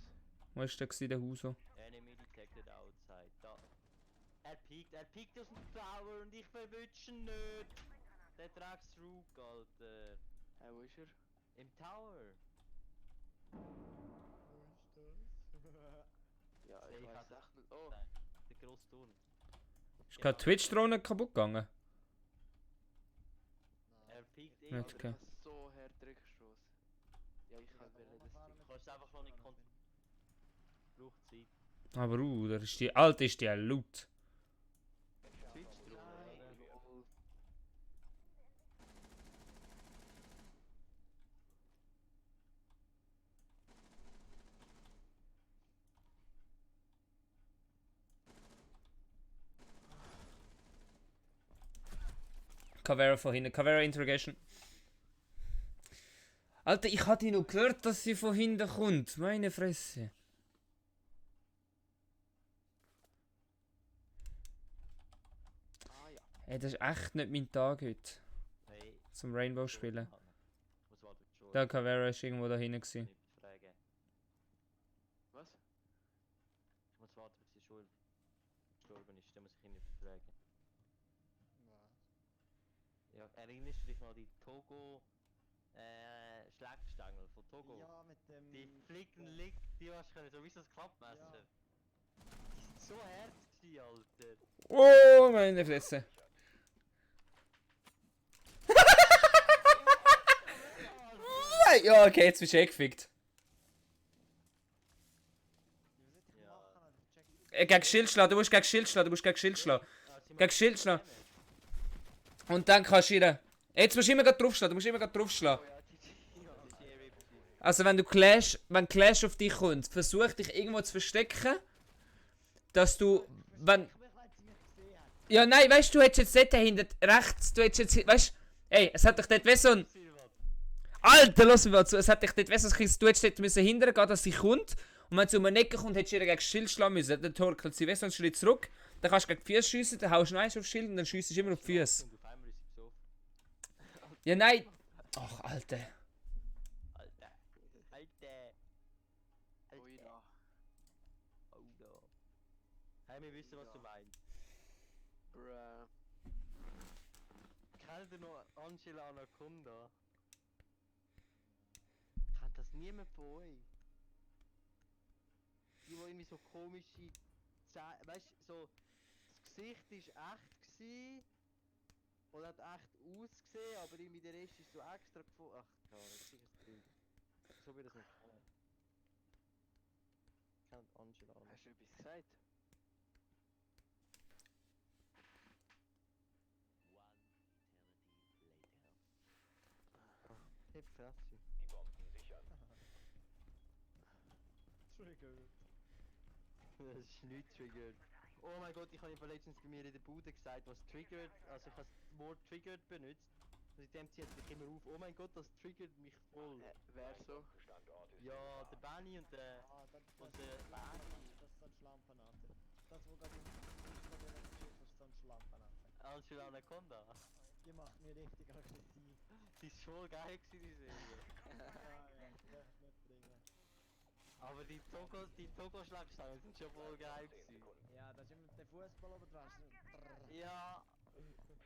Wo ist der gewesen, der Huso? Enemy detected outside. Da. Er piekt aus dem Tower und ich verwünsche ihn nicht. Der Drecksrug, Alter. Hey, wo ist er? Im Tower. Ja, Safe ich weiß hat er- echt nicht. Oh, Der grosse Turm. Ist gerade Twitch-Drohne kaputt gegangen? Er piekt eh. Nicht Alter, okay. ich hab so hart zurückgeschossen. Ja, ich kann will das Ding. Du kannst einfach noch nicht kontrollieren. Braucht Zeit. Aber der ist die alte ist die laut. Twitch-Drohne, Nein, oder? lol. Cavera von hinten. Cavera Interrogation. Alter, ich hatte noch gehört, dass sie von hinten kommt. Meine Fresse. Ah ja. Ey, das ist echt nicht mein Tag heute. Hey. Zum Rainbow spielen. Muss warten, Joel. Der Cavera ist irgendwo da hinten gewesen. Nicht fragen. Was? Ich muss warten, bis die Schule gestorben ist. Dann muss ich ihn nicht fragen. Ja, erinnerst du dich noch an die Togo Schlagstange von Togo? Ja, mit dem. Die flicken liegt, die hast du so wie so ein Klappmesser. Die sind so hart gewesen, Alter. Oh, meine Fresse. Ja, okay, jetzt bist du gefickt. Ja. Gegen Schild schlagen, du musst gegen Schild schlagen, du musst gegen Schild schlagen. Gegen Schild schlagen. Und dann kannst du ihn. Jetzt musst du immer grad draufschlagen, du musst immer grad draufschlagen. Oh ja, die. Also wenn Clash auf dich kommt, versuch dich irgendwo zu verstecken, dass du, wenn... Ja nein, weißt du, hättest jetzt dort dahinter rechts, du hättest jetzt, weißt du, ey, es hat dich dort wie so ein... Alter, lass mich mal zu, es hat dich dort wie so ein... Du hättest dort müssen hindern gehen, dass sie kommt, und wenn sie um eine Ecke kommt, hättest du ihr gegen das Schild schlagen müssen, dann torkelt sie wie so einen Schritt zurück, dann kannst du gegen die Füße schiessen, dann haust du noch eins aufs Schild und dann schiessest du immer auf die Füße. Und auf einmal ist sie besoffen. Ja nein! Ach, Alter. Alter. Alter. Ui da. Oh da. Hey, wir wissen, was du meinst. Bruh. Kennt ihr noch Angela Anaconda? Kennt das niemand von euch? Die irgendwie so komische weißt du, so das Gesicht ist echt gsi und hat echt ausgesehen, aber irgendwie der Rest ist so extra gefunden. Ach, keine Ahnung, sicher das Bild. So wie das nicht kann. Angela. Hast du etwas gesagt? Fresse. Die Bomben sichern. Trigger. Das ist nicht triggert. Oh mein Gott, ich habe letztens bei mir in der Bude gesagt, was triggert. Also ich habe das Wort triggered benutzt. Seitdem zieht mich immer auf. Oh mein Gott, das triggert mich voll. Wer so? Standort ist Ja, der Benny und der. Ah, das Und ist der das ist so ein Schlampenate. Das, wo gerade im Instagram ist so ein Schlampenate. Angela Anaconda. Die macht mich richtig aggressiv. Die ist voll geil gewesen, die Serie. Ja, die darf ich nicht bringen. Aber die Togo-Schlagstangen sind schon voll geil 10 gewesen. Sekunden. Ja, das ist immer der Fußball oben dran. Ja.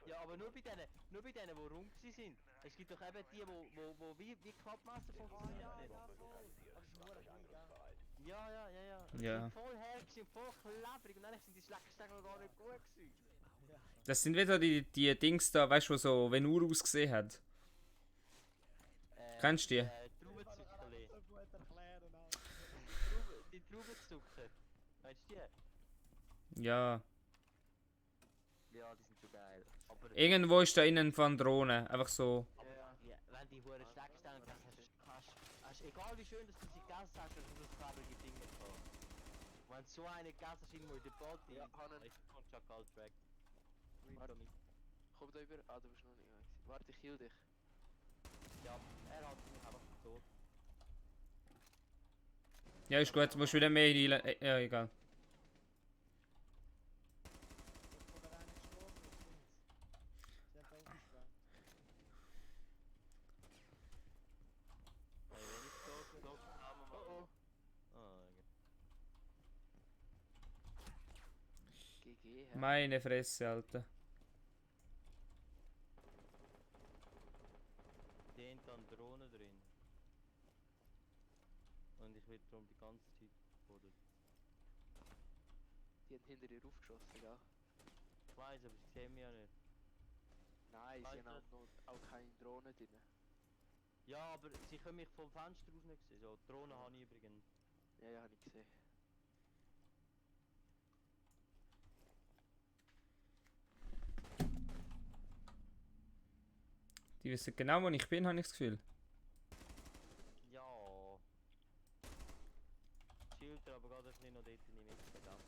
Ja, aber nur bei denen, die rund gewesen sind. Es gibt doch eben die, wo wie Klappmesser funktionieren. ja, nicht. ja, voll. Aber es ist nur Sprachlich klein, gell? angriffsbereit. Ja. Die Ja. sind voll her gewesen, voll klebrig und eigentlich sind die Schlagstangen gar nicht gut gewesen. Ja. Das sind wieder die Dings da, weißt du, wo so Venur ausgesehen hat. Kennst du die? Traubenzückerli. So gut erklären, Alter. Die Traubenzucker. Weißt du die? Ja. Ja, die sind so geil. Aber Irgendwo ist da innen von Drohne. Einfach so. ja, wenn die hure Schlagstangen hast, egal wie schön dass du sie gegessen hast, hast du das klebrige Ding gehabt. Wenn so eine gegessen hast, irgendwo in der Body, Ja, Hannen. ich kann Chakal Track. Warte. Komm da über. Ah, du bist noch nicht gewesen. Warte, ich kill dich. Ja, er hat mich einfach tot. Ja, ist gut, musst wieder mehr heilen. Ja, egal. Wo der eine gestorben ist, sie hat aufgesprengt. Hey, wenn ich tot bin, haben wir mal. Ah, GG, hä? Meine Fresse, Alter. die haben dann Drohnen drin. Und ich werde darum die ganze Zeit gefordert. Die haben hinter dir aufgeschossen, gell? Ich weiß, aber sie sehen mich ja nicht. Nein, sie haben Alter. auch keine Drohne drin. Ja, aber sie können mich vom Fenster aus nicht sehen. So, Drohnen habe ich übrigens. Ja, hab ich gesehen. Die wissen genau, wo ich bin, habe ich das Gefühl. Ja. Schilder, aber gerade ein bisschen noch dort in die Mitte gedacht.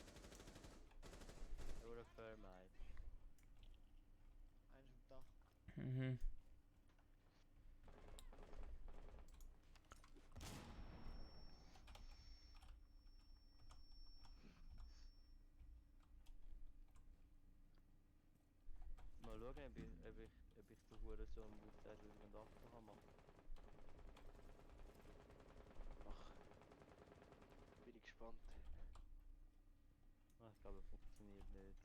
Nur eine Firmheit. Eins am Dach. Mhm. Mal schauen, ob ich so hure so einen Move der und 8 kann machen. Ach. Bin ich gespannt. Ah, ich glaube, es funktioniert nicht.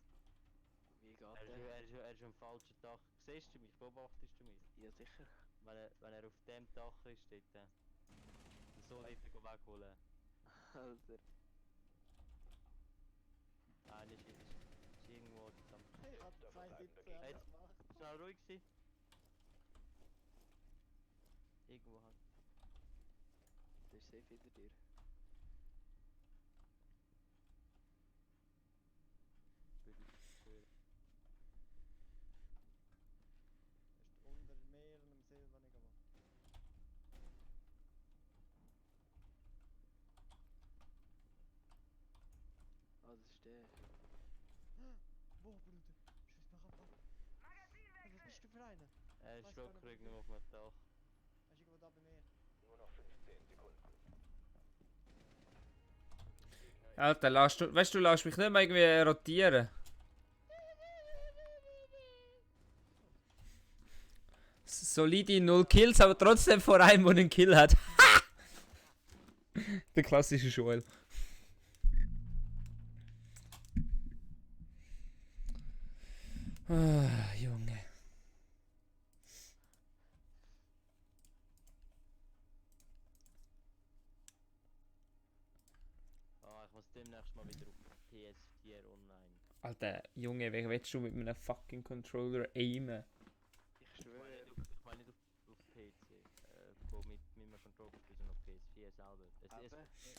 Wie geht Er ist am falschen Dach. Siehst du mich? Beobachtest du mich? Ja, sicher. Wenn er auf dem Dach ist, dort. So dort wegholen. Alter. Nein, ist irgendwo dort am... Ich hab Der 2 verbleibende 17 Hey, gemacht. schnell ruhig sein. Irgendwo hat... Der ist safe hinter dir. Ist unter Meer und im Silber nicht gemacht. Ah, das ist der. Wo, Bruder? Schieß mich ab. Hey, was bist du für einer? Er ist Weiß schon gar nicht, wo irgendwo du auf dem Dach. Er ist irgendwo da bei mir. Nur noch 15 Sekunden. Alter, weißt du, lass mich nicht mal irgendwie rotieren. Solide 0 Kills, aber trotzdem vor einem, der einen Kill hat. Der klassische Joel. Ah, Junge. Ah, ich muss demnächst mal wieder auf PS4 online. Alter, Junge, wie willst du mit einem fucking Controller aimen? Ich Ich schwöre. meine nicht auf PC. Wo mit einem Controller spielen, sondern auf PS4 selber.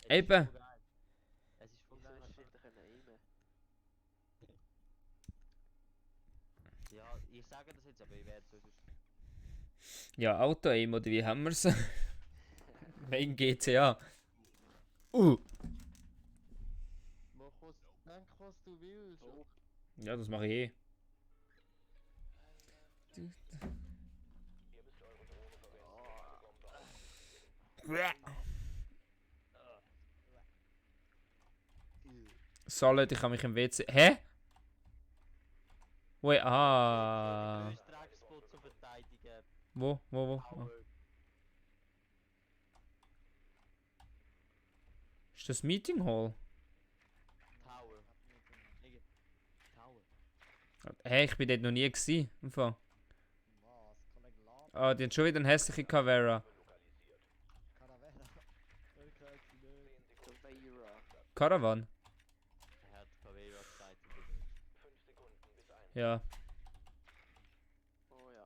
Es Eben. ist so geil. ich sage das jetzt, aber ich werde es sonst. Ja, Auto-Aim oder wie haben wir's? Mein GTA. Mach was du willst. Oh, Ja, das mache ich eh. Ihr müsst eure Drohne verwenden, um die Bombe auszuführen. Solid, ich kann mich im WC. Hä? Wait, ah. Du Dreckspot zu verteidigen. Wo? Ah. Tower. Ist das Meeting Hall? Tower. Tower. Hä, ich bin dort noch nie gewesen. Im Fall. Was? Kollege Lab, Ah, die haben schon wieder eine hässliche Cavera. Lokalisiert. Caravella. Wirklich nicht. Caveira. Caravan? Er hat Caveira gesagt. 5 Sekunden bis ein. Ja. Oh ja.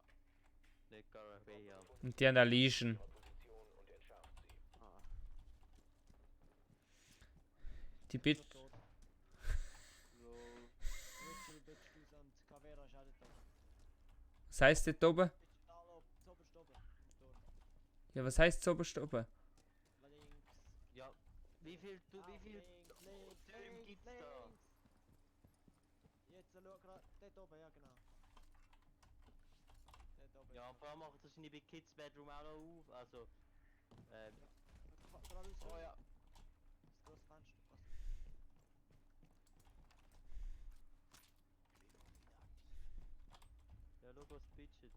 Nicht Caveira. Und die haben eine Legion. Position und entschärft sie. Ah. Die Bit. Lol. Ritual, Bitches und Caveira ist auch nicht da. Was heisst dort oben? Da oben, zoberst oben. Im Turm. Ja, was heisst zoberst oben? Links. Ja. Wie viel Links, Türme gibt's da? Jetzt schau gerade. Dort oben, ja genau. Dort oben. Ja, vor allem macht das nicht bei Kids Bedroom auch noch auf. Also. Gerade aus. Oh ja. Das große Fenster. Was? Ja, schau was pitchet.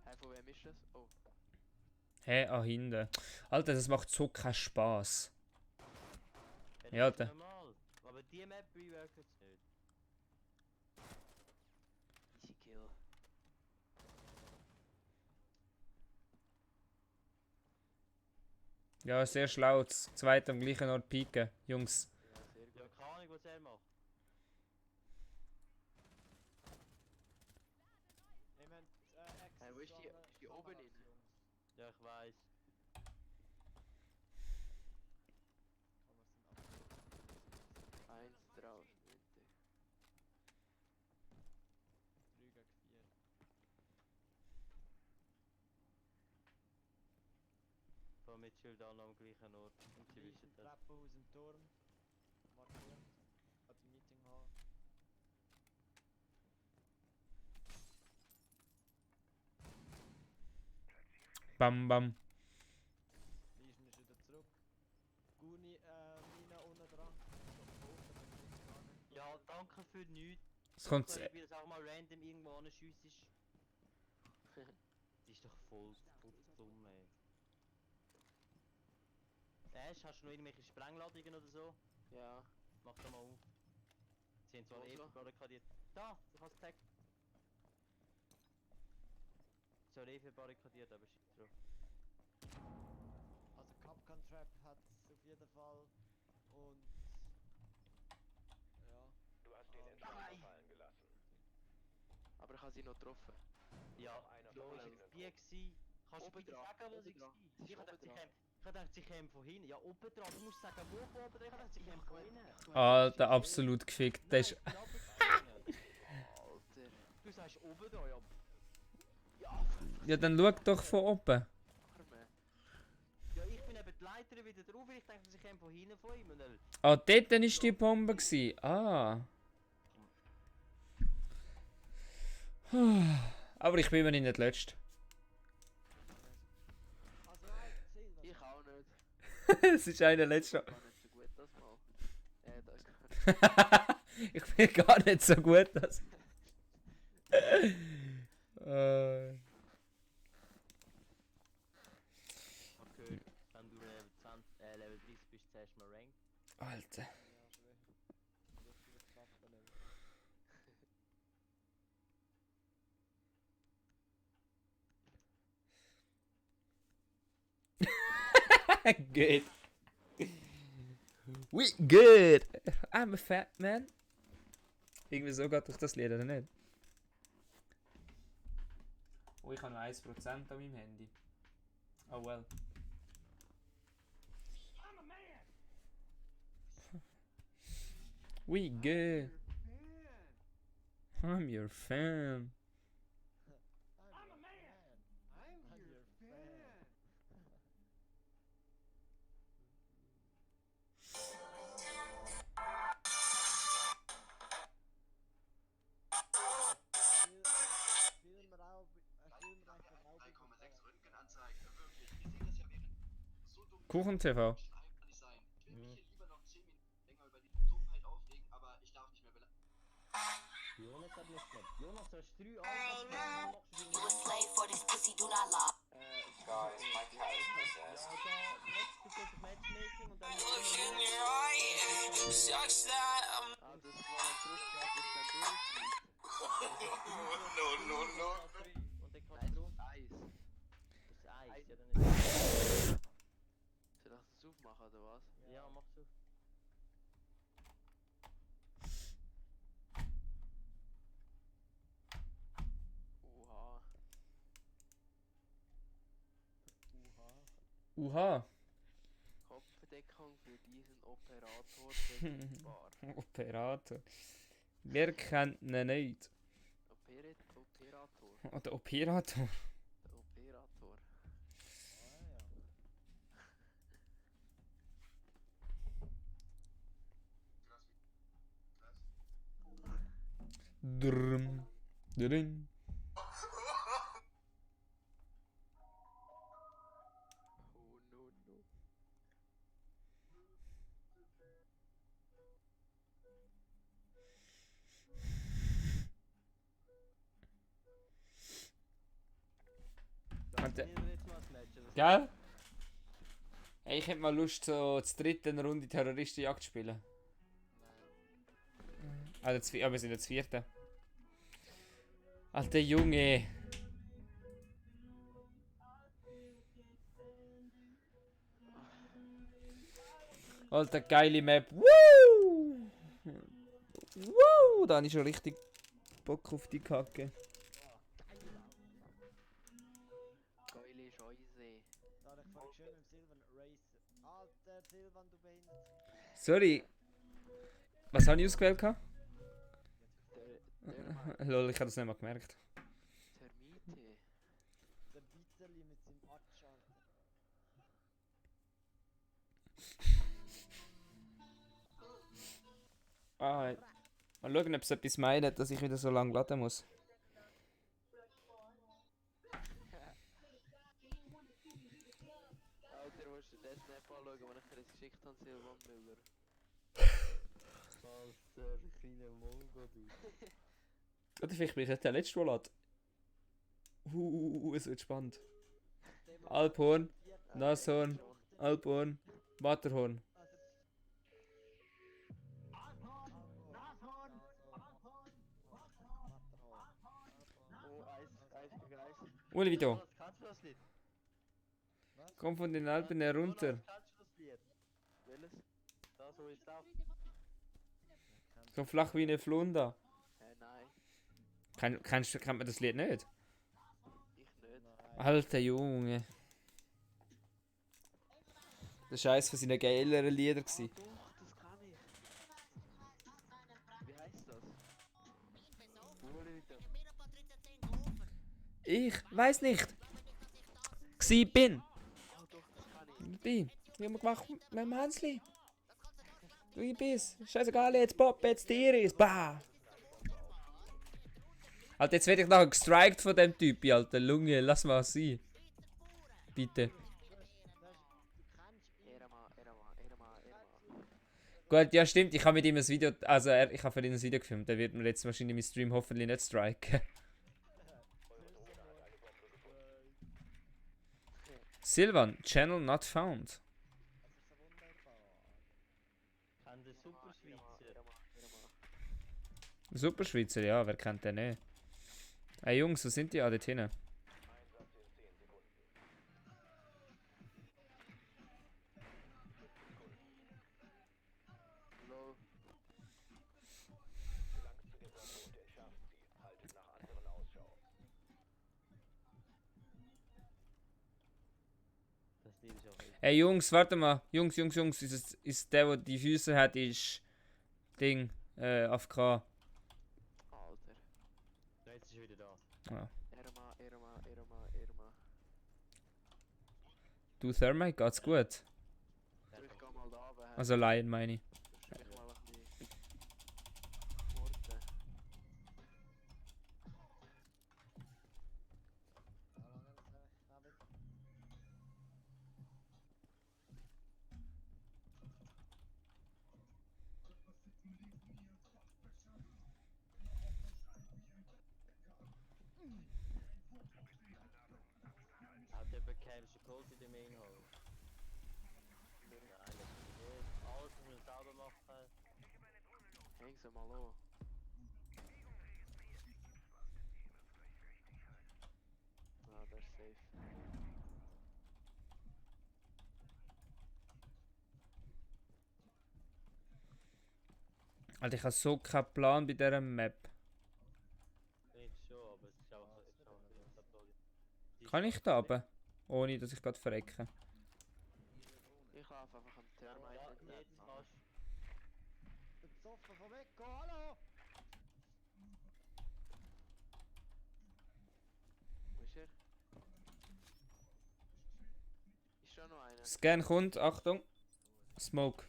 Hey, von wem ist das? Oh. Hä, ah, hinten. Alter, das macht so keinen Spaß. Ja, das ist da. normal. Aber die Map reworkt es nicht. Easy kill. Ja, sehr schlau. Das zweite am gleichen Ort piken, Jungs. Ja, sehr gut. Ja, keine Ahnung, was er macht. Wir haben Hey, wo ist die? Ist die oben in? Ja, ich weiß. Eins drauf. Mitte. 3 gegen 4. Vor mit Schild an am gleichen Ort. Und sie wissen das. Treppenhaus im Turm. Markiert. Hat ein Meeting haben. Bam, bam. Legion ist wieder zurück. Guni, Mina unten dran. Ja, danke für nichts. Es kommt. Wie das auch mal random irgendwo anschiessest. Die ist doch voll dumm, ey. Hast du noch irgendwelche Sprengladungen oder so? Ja. Mach doch mal auf. Sie haben zwar Also. eben barrikadiert. Da, du kannst taggen. Sie haben eben barrikadiert, aber shit drauf. Also Capcan Trap hat auf jeden Fall. Und. Ja. Du hast den Entscheider fallen gelassen. Aber ich habe sie noch getroffen. Ja, einer wo von ist ihnen jetzt die gsi? Kannst du Oben bitte dran, sagen, wo oben sie dran. gsi? Sie ist Ich oben dachte, dran. sie kämen von hinten. Ja, oben dran. Du musst sagen, wo von oben dran. Ich dachte, sie kämen von hinten. Alter, absolut gefickt. Das ist. Nein, ich bin runtergefallen. Alter. Du sagst oben dran, ja. Ja, Ja, dann schau doch von oben. Arme. Ja, ich bin eben die Leiter wieder drauf, weil ich dachte, sie kämen von hinten von ihm. Und dann, Ah, dort war die Bombe. Gewesen. Ah. Aber ich bin mir nicht letzt. Also nein, Silber. Ich auch nicht. Es ist einer letzter. Gar nicht so gut das mal. Da ist gar nicht. Ich bin gar nicht so gut. Das. okay, wenn du Level 20, Level 30 bist, zählst du mal Rank. Alter. Ja, schwer. Richtige Knappen. Good. We good. I'm a fat man. Irgendwie so geht durch das Lied, oder nicht? Oh, ich habe noch 1% an meinem Handy. Oh well. We good. I'm your fan. I'm a man. I'm your fan. Spielen wir auch. Spielen wir einfach auch. 3,6 Röntgenanzeigen, wirklich. Ich sehe das ja während so dumm. Kuchen TV. Kann nicht sein. Ich will mich hier lieber noch 10 Minuten länger über die Dummheit aufregen, aber ich darf nicht mehr beleidigen. Jonas hat nicht mehr. Jonas, du hast 3 Alter. You a slave for this pussy, do not lie. Guys, my cat is possessed. Matchmaking und dann. Look in your eye, such that I'm. Ah, das war ein Schlusswort, ist dann durchfliegt. No. Und dann kommt drauf. Eis. Das ist Eis, ja dann ist. Soll ich das aufmachen oder was? Ja, mach so. Oha. Uha. Kopfbedeckung für diesen Operator verfügbar. Operator. Wer kennt ihn nicht? Operator. Oh, der Operator. Der Operator. Drm. Dring. Oh no no. Und der- Spielen wir jetzt mal das Match, oder? Gell? Hey, ich hätte mal Lust, so zur dritten Runde Terroristenjagd zu spielen. Also, wir sind jetzt vierte. Alter Junge. Alter, geile Map. Woo! Woo! Da habe ich schon richtig Bock auf die Kacke. Geile Scheiße. Soll ich voll schön mit Silvan racen? Alter, Silvan, du behindert. Sorry. Was habe ich ausgewählt? gehabt? Der Lol, ich habe das nicht mal gemerkt. Termite. Der Bitzerli mit seinem Atschalter. Ah, mal schauen, ob es etwas meint, dass ich wieder so lange laden muss. Alter, musst du das Snap anschauen, wenn ich dir das geschickt habe, Silvan Müller. Alter, kleiner Mongo, du. Oder vielleicht bin ich jetzt der letzte, der lädt. Es wird spannend. Alphorn, Nashorn, Alphorn, Matterhorn. Oh, Eis gegen Eis. Uli, wie da? Jonas, kannst du das Lied? Komm von den Alpen herunter. Jonas, kannst du das Lied? Welches? Da, so ist auf. So flach wie eine Flunda. Nein, Kennt man das Lied nicht? ich nicht. Alter Junge. Das war eines von seinen geileren Lieder. Gewesen. Doch, das kann ich. Wie heißt das? Uli, bitte. Ich weiß nicht. Gsi bin. Oh doch, das kann ich. Bin. Wie haben wir gemacht mit dem Hansli? Du ich bist. Scheißegal, jetzt Pop, jetzt Tiris. Bah. Alter, jetzt werde ich nachher gestrikt von dem Typ, Alter. Lunge, lass mal sein. Bitte. Erama. Gut, ja stimmt, ich habe mit ihm ein Video, also ich habe für ihn ein Video gefilmt. Der wird mir jetzt wahrscheinlich im Stream hoffentlich nicht striken. Silvan, Channel not found. Kann der Superschweizer. Super Schweizer, ja, wer kennt den nicht? Ey Jungs, wo sind die alle dort hinten? Lol. Das Lied ist auch echt. Ey Jungs, warte mal. Jungs, ist der die Füße hat, ist Ding, AFK. Alter. jetzt ist er wieder da. Irma. Du Thermite, geht's gut? Du, ich geh mal da runter. Also Lion meine ich. Du mich mal ein bisschen murten. Hat jemand Camps geholt in der Main Hall? Nein, das ist nicht. Alles muss man selber machen. Häng sie mal an. Ah, der ist safe. Alter, ich habe so keinen Plan bei dieser Map. Ich schon, aber es ist auch nicht. Kann ich da oben? Ohne dass ich gerade verrecke. Ich laufe einfach am Thermite Ja, entlang. jetzt kannst du. Besoffen von weg, go, hallo! Wo ist er? Ist schon noch einer? Scan kommt, Achtung. Smoke.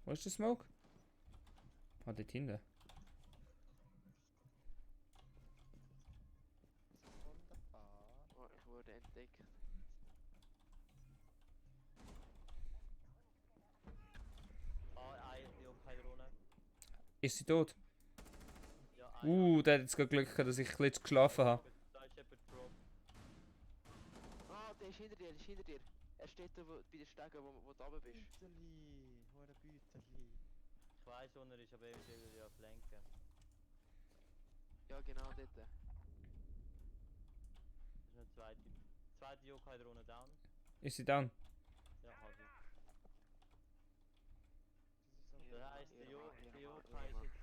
Wo ist der Smoke? Ah, dort hinten. Wunderbar. Oh, ich wurde entdeckt. Ah, ja, keine Drohne. Ist sie tot? Ja, Der hat jetzt gerade Glück gehabt, dass ich ein bisschen geschlafen habe. Da ist jemand drop. Ah, der ist hinter dir. Er steht da bei den Stegen, wo du runter bist. Büterli, hure Büterli. Ich weiss, wo er ist, aber eventuell will er ja flanken. Ja, genau dort. Das ist eine zweite Yokai-Drohne down. Ist sie down? Ja, hat sie. Irma, Das heisst, der Irma, Yokai ist jetzt...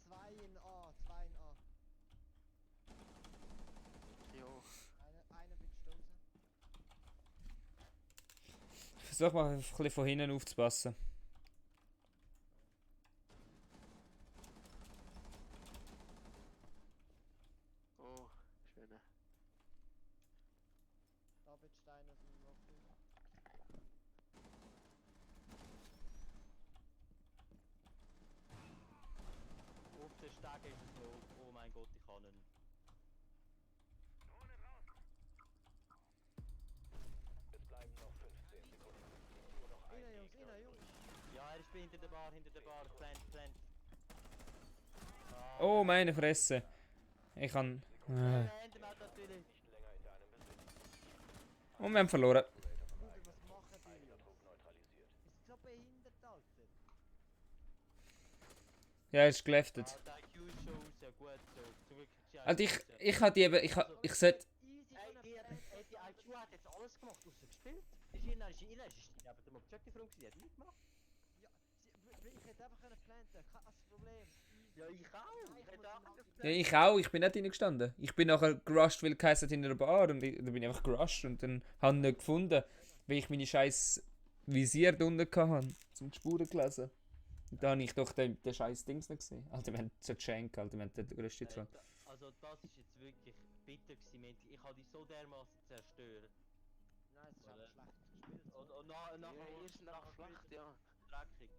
2 in A, 2 in A. Jo. Einer bitte stoßen. Ich versuche mal ein bisschen von hinten aufzupassen. Oh, schöne. Da bitte Stein aus dem Rocky. Auf der Stege ist es noch. Oh mein Gott, ich kann ihn. Es bleiben noch 15 Sekunden. Nur noch ein Innen Jungs, Gegner innen Jungs. Ja, er ist hinter der Bar, Plant. Oh, meine Fresse. Ich kann. Endermount natürlich. nicht länger in deinem Besitz. Und wir haben verloren. Bruder, was machen die? Druck neutralisiert. Ist so behindert, Alter. Ja, er ist geleftet. Der IQ ist schon raus, ja gut so. Zum Glück ist die IQ Also raus. ich hatte eben. Ich sollte. Easy Ey, von die der Plant. IQ hat jetzt alles gemacht, außer gespielt. Ist hier, aber der Objective Room gewesen, hat nichts gemacht. Ja, ich hätte einfach können planten, kein Problem. Ja, ich auch. Ich hätte auch Ja, ich auch. Ich bin nicht reingestanden. Ich bin nachher gerusht, weil es hinter der Bar und da bin ich einfach gerusht und dann habe ich ihn nicht gefunden, weil ich meine scheiß Visier da unten hatte, zum die Spuren zu lesen. Und da habe ich doch den scheiß Dings nicht gesehen. Alter, wir haben so geschenkt, Alter, wir haben den größten dran. Also das ist jetzt wirklich bitter gewesen. Ich habe dich so dermaßen zerstört. Nein, es ist einfach schlecht gespielt. Und Ja, nachher ihr ist nach schlecht, ja. dreckig.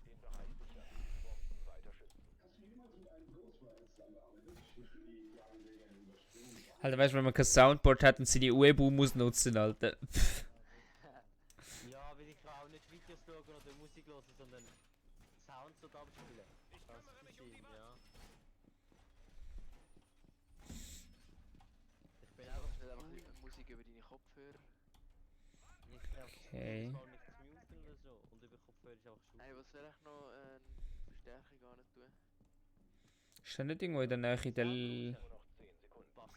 Den Bereich sichern. Bomben weiter schützen. Alter, weißt du, wenn man kein Soundboard hat und seine UEBU muss nutzen, Alter. Ja, weil ich auch nicht Videos schauen oder Musik hören, sondern Sounds dort abspielen. Das ist der Sinn, ja. Ich bin einfach Ich will einfach Musik über deine Kopfhörer. nicht Okay. mal nicht zu muten oder so. Und über Kopfhörer ist einfach schon. Hey, was soll ich noch Verstärkung gar nicht tun? Ist da nicht irgendwo in der Nähe der... Nur noch 10 Sekunden. Passt.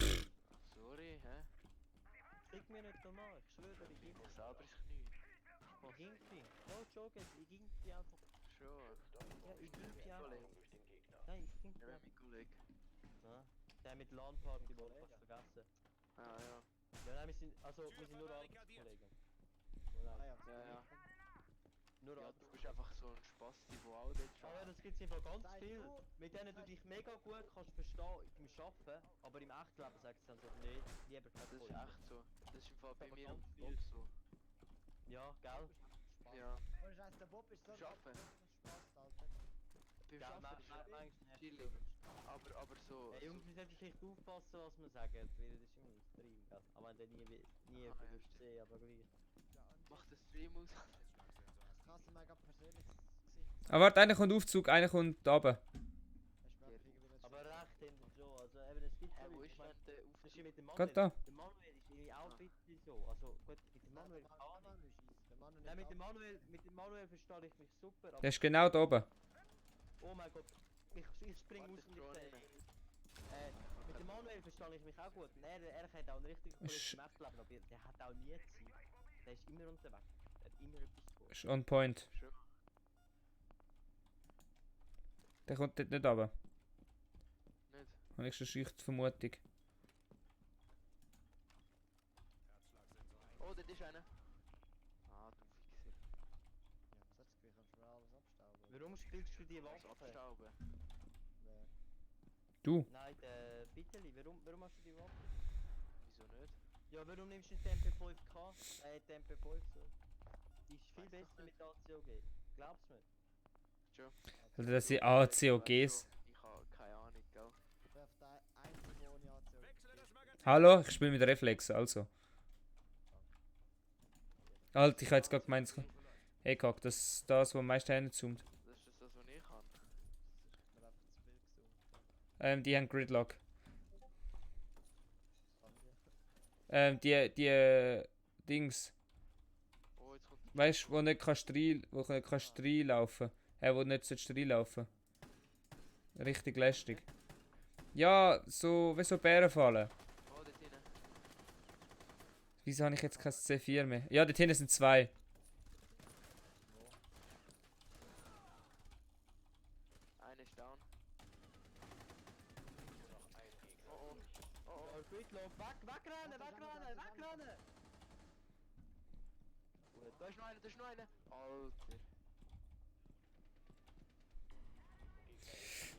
Sorry, hä? Krieg mir nicht normal, ich schwöre, ich gebe Selber ist Knie. mal hinten. Ja, joggen, ich ging die einfach. Schon. Ja, ich ging die einfach. Kollege. durch den Gegner. Nein, ich ging die Ja, einfach. mein Kollege. Ja. Der mit LAN-Party, die wollte fast vergessen. Ah ja. Ja, nein, wir sind nur Arbeitskollegen. Ah ja, Ja, ja. Nur Ja, Arbeitskollegen. du bist einfach so ein Spasti, der auch dort Ah ja, arbeitet. das gibt's einfach ganz Sag viel. du- Mit denen du dich mega gut kannst verstehen im Arbeiten, aber im echten Leben sagst du dann so, nee, lieber kein Das ist Kollege. echt so. Das ist im Fall bei aber mir ganz am viel. Bob so. Ja, gell? Spaß. Ja. Ohne Scheiß, der Bob ist so ein Schaffen. Spaß, Alter. Beim Ja, Arbeiten ist manchmal es chillig. Aber so. Hey, Jungs, wir sollten vielleicht aufpassen, was wir sagen, weil das ist immer ein Stream, gell? Aber wenn der nie Aha, ja, würdest sehen, aber gleich. Ja, und Mach den Stream aus. das kannst du mir gerade persönlich ins Gesicht Ah, warte, einer kommt Aufzug, einer kommt runter. hast du mir irgendwie nicht Aber recht hinter schon, also eben, es gibt so Wo Leute, ist ich meine, denn der das ist Aufzug? ja mit dem Geht Manuel. da. Der Manuel ist irgendwie auch ein bisschen so, also gut, mit dem Manuel gar nicht. Nein, mit dem Manuel verstehe ich mich super, aber Der ist genau da oben. oh mein Gott, ich spring Warte, aus und ich Drohne. sehe ihn. Mit dem Manuel verstehe ich mich auch gut. Und er hat auch einen richtigen Kollegen Sch- im echten Leben, aber der hat auch nie Zeit. Der ist immer unterwegs. Der hat immer etwas vor. Ist on point. Schon. Der kommt dort nicht runter. Nicht? Habe ich schon schlechte Vermutung. Oh, dort ist einer. Ah, du Fixer. Ja, was hast du das Gefühl, kannst du mir alles abstauben? Warum spielst du die Was Waffe? abstauben? Wer? Du? Nein, der Bitteli, warum hast du die Waffe? Wieso nicht? Ja, warum nimmst du die MP5K? Die MP5 so. Die ist viel Weiss besser doch mit ACOG. Glaubst du mir? Also das sind ACOGs. Ich habe keine Ahnung, gell? Ich werf da einzige ohne ACO. Hallo, ich spiele mit Reflex, also. Halt, ich habe jetzt gerade gemeint, hey Kack, das ist das, was am meisten hinzoomt. Das ist das, was ich kann. Ich mir einfach zu viel gesungen. Die haben Gridlock. Kann ich? Die Dings. Oh, jetzt kommt Weißt du, wo nicht kannst reinlaufen. Wo nicht sollst reinlaufen. Richtig lästig. Ja, so wie so Bären fallen. Oh, dort hinten. Wieso habe ich jetzt kein C4 mehr? Ja, dort hinten sind zwei. Einer ist down. Oh, oh. Oh, Gridlock, wegrennen! oh. Da ist noch einer, da ist noch einer. Alter.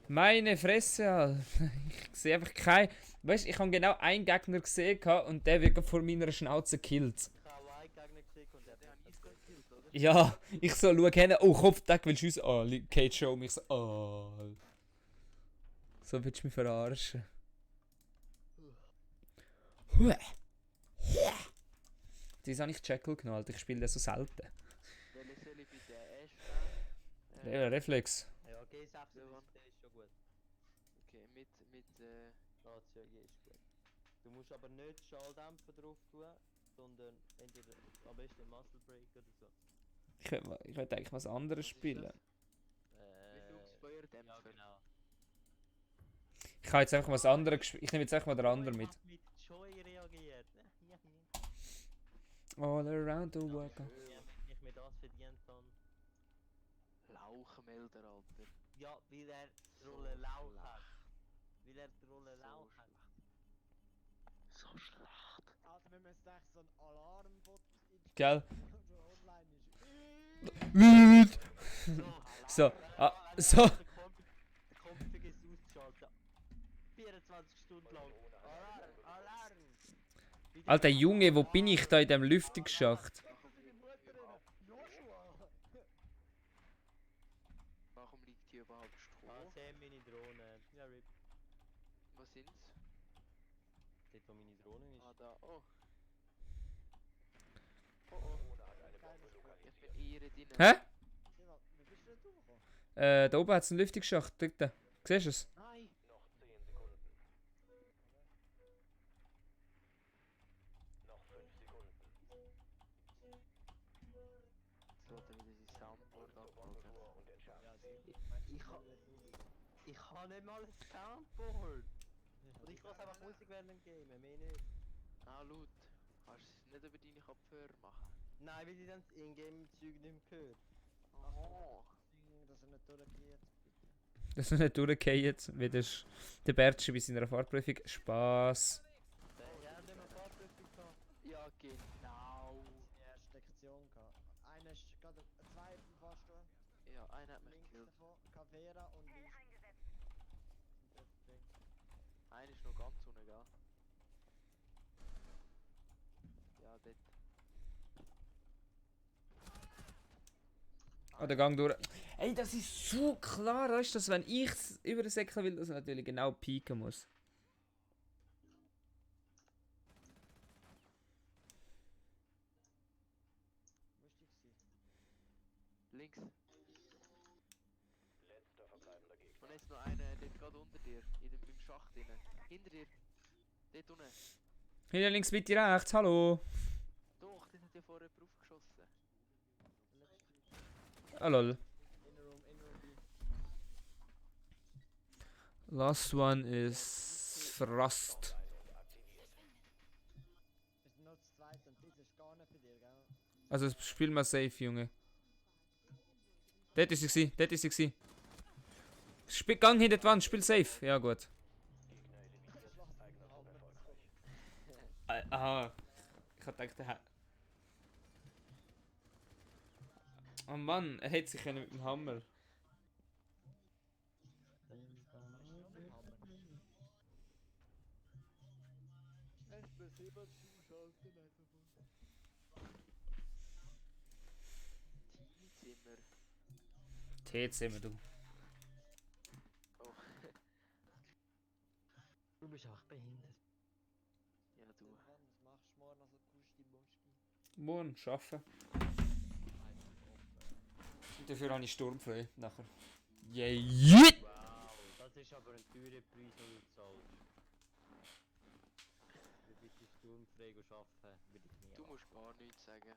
Meine Fresse, Alter. Ich sehe einfach kein. Weißt du, ich habe genau einen Gegner gesehen und der wird vor meiner Schnauze gekillt. Ich habe auch einen Gegner gesehen und der Der hat hat nichts gekillt, oder? Ja, ich so schau hin, oh Kopfdeck will schiessen. Oh, Kate Show mich so. Oh. So willst du mich verarschen. Das habe ich Jackal genommen, Alter. Ich spiele das so selten. Welche soll ich bitte? Ash Ja, Reflex. Ja, G6 Ja, der ist schon gut. Okay, mit ACOG ist gut. Du musst aber nicht Schalldämpfer drauf tun, sondern entweder am besten Muscle Break oder so. Ich könnte eigentlich was anderes Was ist spielen. das? Feuerdämpfer. Ja, genau. Ich habe jetzt einfach was anderes gespielt. Ich nehme jetzt einfach mal den anderen mit. Mit Joy reagiert. All around the world. Ja, wenn ich mir das verdient habe. Lauchmelder, Alter. Ja, weil er die So Rolle Lauch schlecht. hat. Weil er die Rolle So Lauch hat. So schlecht. Also wenn man jetzt echt so ein Alarmbot Gell? so online ist. So, so. Der Kopf vergisst auszuschalten. 24 Stunden lang. Alarm! Alter Junge, wo bin ich da in dem Lüftungsschacht? Joshua! Warum liegt hier überhaupt Stroh? Ah, Sam, meine Drohne. Ja, RIP. Was sind's? Dort, wo meine Drohne ist. Ah, da. Oh. Oh, oh. Ich bin eher drin. Hä? Wie bist du denn durchgekommen? Da oben hat es einen Lüftungsschacht. Dort. Siehst du es? Nein. Noch 10 Sekunden. Noch 5 Sekunden. Jetzt lädt er wieder sein Soundboard ab, Alter. Tor und entschärft sich. Ich kann nicht mal ein Soundboard. Und ich kann einfach Musik während dem Game, mehr nicht. Ah, laut. Kannst du es nicht über deine Kopfhörer machen? Nein, weil ich dann das Ingame-Zeug nicht mehr gehört. Oh. Dass er nicht durchgeht, bitte. Dass er nicht durchgeht, wie der Bertschi bei seiner Fahrprüfung. Spaß. Ja, haben wir Fahrprüfung gehabt. Ja, genau. Die erste Lektion gehabt. Einer ist gerade zwei im Fahrstuhl. Ja, einer hat mich Links gekillt. davon, Cavera und links. Einer ist noch ganz unten, gell? Ja, dort. Ah, der Gang durch. Ey, das ist so klar, weißt du, dass wenn ich über den Säckel will, dass er natürlich genau pieken muss. Lustig gewesen. Links. Letzter verbleibender Gegner. Und jetzt noch einer, dort gerade unter dir. Im Schacht drinnen. Hinter dir. Dort unten. Hinter links, bitte rechts, hallo. Doch, den hat ja vorher drauf geschossen. Ah, lol. Innerroom B. Last one is Frost. Wir sind noch zu zweit und das ist gar nicht bei dir, gell? Also spiel mal safe, Junge. Dort ist sie gsi, dort ist sie gsi. Gang hinter die Wand, spiel safe. Ja, gut. Aha. Ich hab gedacht, der oh Mann, er hätte sich können mit dem Hammer. SP7 zuschalten einfach mal. Teamzimmer. T-Zimmer, du. Oh. Du bist auch behindert. Ja, du. Was machst du morgen also Kusti Musti? Morgen arbeiten. Dafür habe ich sturmfrei nachher. Yay! Wow, das ist aber ein teurer Preis, den du zahlst. Wie bitte sturmfrei arbeiten, würde ich nie Du musst gar nichts sagen.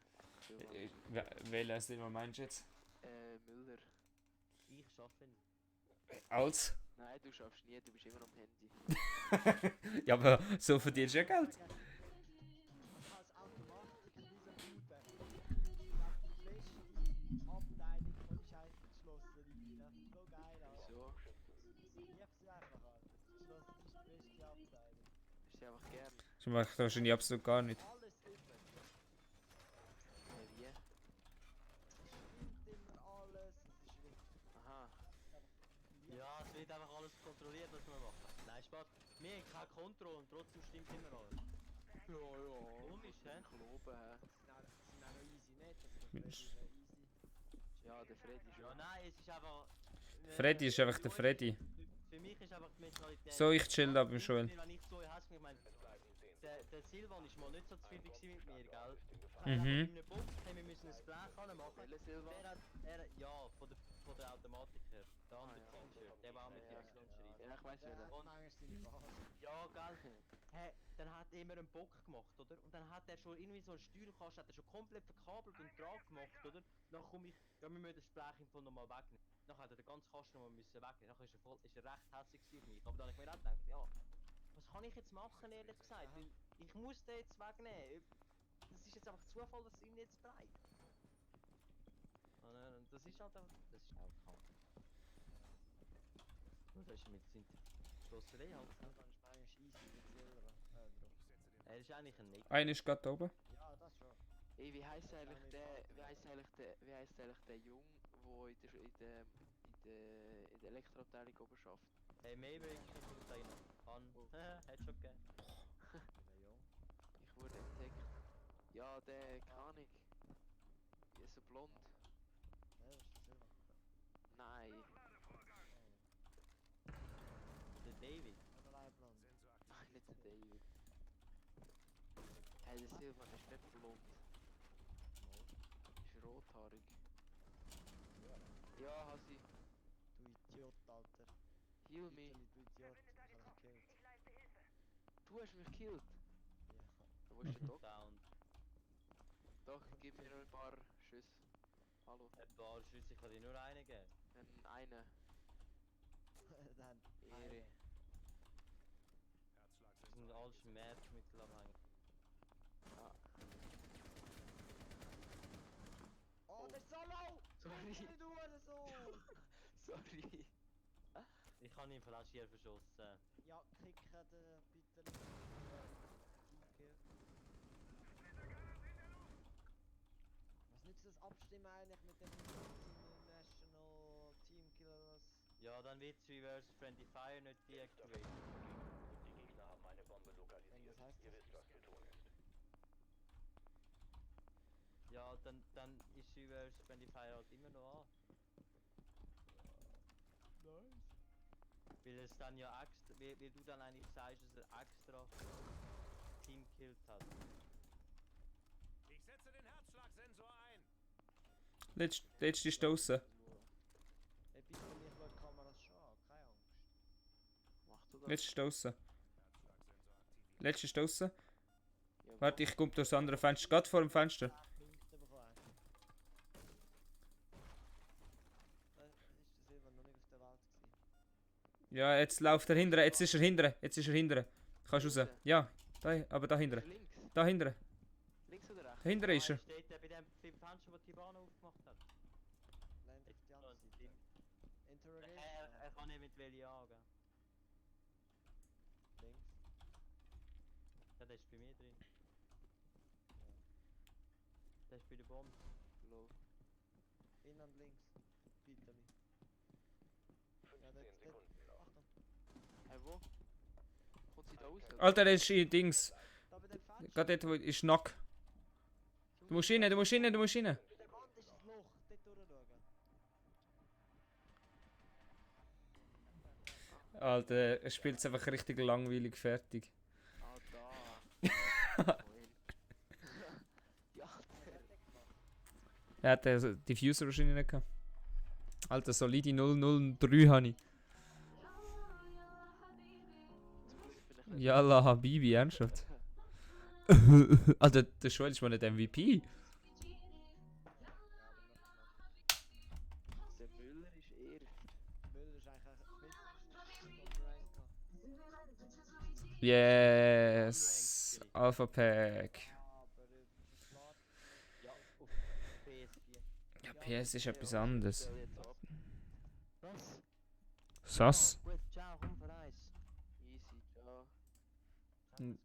Welches den meinst du jetzt? Müller. machen. Ich arbeite nicht. Als? Nein, du schaffst nie, du bist immer am Handy. Ja, aber so verdienst du ja Geld. Als Automatiker dieser Bude. Die beste Abteilung von Scheiß geschlossen. Das ist so geil, Alter. Wieso? Ich lieb's einfach, Alter. Geschlossen ist die beste Abteilung. Ist sie einfach gern. Das macht wahrscheinlich absolut gar nicht. Alles immer. Wie? Stimmt immer alles. Es ist wirklich. Aha. Ja, es wird einfach alles kontrolliert, was wir machen. Nein, Spaß. Wir haben keine Kontrolle und trotzdem stimmt immer alles. Ja, ja. Komisch, hä? Kloben, hä? Sind auch noch easy, nicht? Also, das ist easy. Ja, der Freddy Ja, schon. nein, es ist einfach... Freddy ist einfach der Freddy. Für mich ist einfach die Mentalität... So, ich chill da beim Joel. Wenn ich so hast, ich meine, der Silvan ist mal nicht so zufrieden gewesen mit mir, gell? Mhm. In einem Box haben wir müssen ein Gespräch machen. Welcher Silvan? Ja, von der Automatiker. Der andere ja. T-Shirt, der war auch mit Ja, Jackson schreibt. Ja, ich weiss Der nicht. hat manchmal seine Phase. Ja, gell? Hey, dann hat er immer einen Bock gemacht, oder? Und dann hat er schon irgendwie so einen Steuerkasten, hat er schon komplett verkabelt und dran gemacht, oder? Dann komme ich, ja, wir müssen das Gespräch im Fall nochmal wegnehmen. Dann hat er den ganzen Kasten nochmal müssen wegnehmen. Dann ist er recht hässlich auf mich. Aber dann habe ich mir auch gedacht, ja, was kann ich jetzt machen, ehrlich gesagt? Weil ich muss den jetzt wegnehmen. Das ist jetzt einfach Zufall, dass es ihm jetzt bleibt. Und das ist halt einfach, das ist halt krank. Und das ist mit seiner Schlosserei halt. Dann ist eigentlich easy mit Silber. Drauf. Er ist eigentlich ein Nick. Einer ist gerade da oben. Ja, das schon. Ey, wie heisst eigentlich der Jung, wo in der Elektroabteilung oben schafft? Hey, Maverick ist noch gut rein. Hat schon gegeben. Ich wurde entdeckt. Ja, der, keine Ahnung. Der ist so blond. Ja, das ist der Silber. Nein. Der David. Oder ein Blond. Nein, nicht der David. Hey, der Silvan ist nicht blond. Ist rothaarig. Ja, Hasi. Du Idiot, Alter. Heal me. Italy, du Idiot. Ich hab dich gekillt. Du hast mich gekillt. Ja. Wo ist der Doc? Down. Doch, gib mir noch ein paar Schüsse. Hallo. Ein paar Schüsse, ich kann dir nur einen geben. Eine. Dann. Ehre. Das sind alles Schmerzmittel abhängig. Ja. Sorry. Nicht du so! Sorry. Ich habe ihn vielleicht hier verschossen. Ja, kicken den bitte. Teamkill. Was nützt das Abstimmen eigentlich mit dem International Teamkillers? Ja, dann wird Reverse Friendly Fire nicht deactivated. Die Gegner haben eine Bombe lokalisiert. Was heißt Ihr das? wisst, was zu tun ist. Ja, dann ist Reverse Friendly Fire halt immer noch an. Nice. Weil es dann ja extra, weil du dann eigentlich sagst, dass er extra Team killt hat. Ich setze den Herzschlagsensor ein. Letzte ist draussen. Ey, bitte, ich schaue die Kameras schon an, keine Angst. Mach du das. Letzte ist draussen. Herzschlagsensor aktiviert. Letzte ist draussen. Ja, Warte, ich komme durchs andere Fenster. Gerade vor dem Fenster. Punkte bekommen. Ist der Silber noch nicht auf der Welt gewesen? Ja, jetzt läuft er hinten. Jetzt ist er hinten. Jetzt ist er hinten. Kannst raus. Ja, da, aber da hinten. Links. Da hinten. Links oder rechts? Da hinten ist er. Steht der bei dem Fenster, das Tibano aufgemacht hat. Nein, auf die andere Seite. Interrogation. Er kann eventuell jagen. Links. Ja, der ist bei mir drin. Der ist bei der Bombe. Low. Innen und links. Bitte mich. Ja, 15 dort. Sekunden noch. Achtung. Hey, wo? Kommt sie da raus? Alter, der ist in Dings. Da bei dem Fenster. Gerade dort, wo ist Knock. Du musst rein, du musst rein, du musst rein. Bei der Wand ist das Loch. Dort durchschauen. Alter, er spielt es einfach richtig langweilig fertig. Ah, da. Ja, Er hat den Diffuser wahrscheinlich nicht gehabt. Alter, solide 003 habe ich. Yalla Habibi, ernsthaft. Alter, der Joel ist mal nicht MVP. der Müller ist eher. Müller ist eigentlich ein Yes. Alpha Pack. aber klar. Ja, auf PS4. Ja, PS ist etwas anderes. Soll jetzt ab. Was? Sass. Gut, ciao, komm für eins. Easy, ciao. Hm.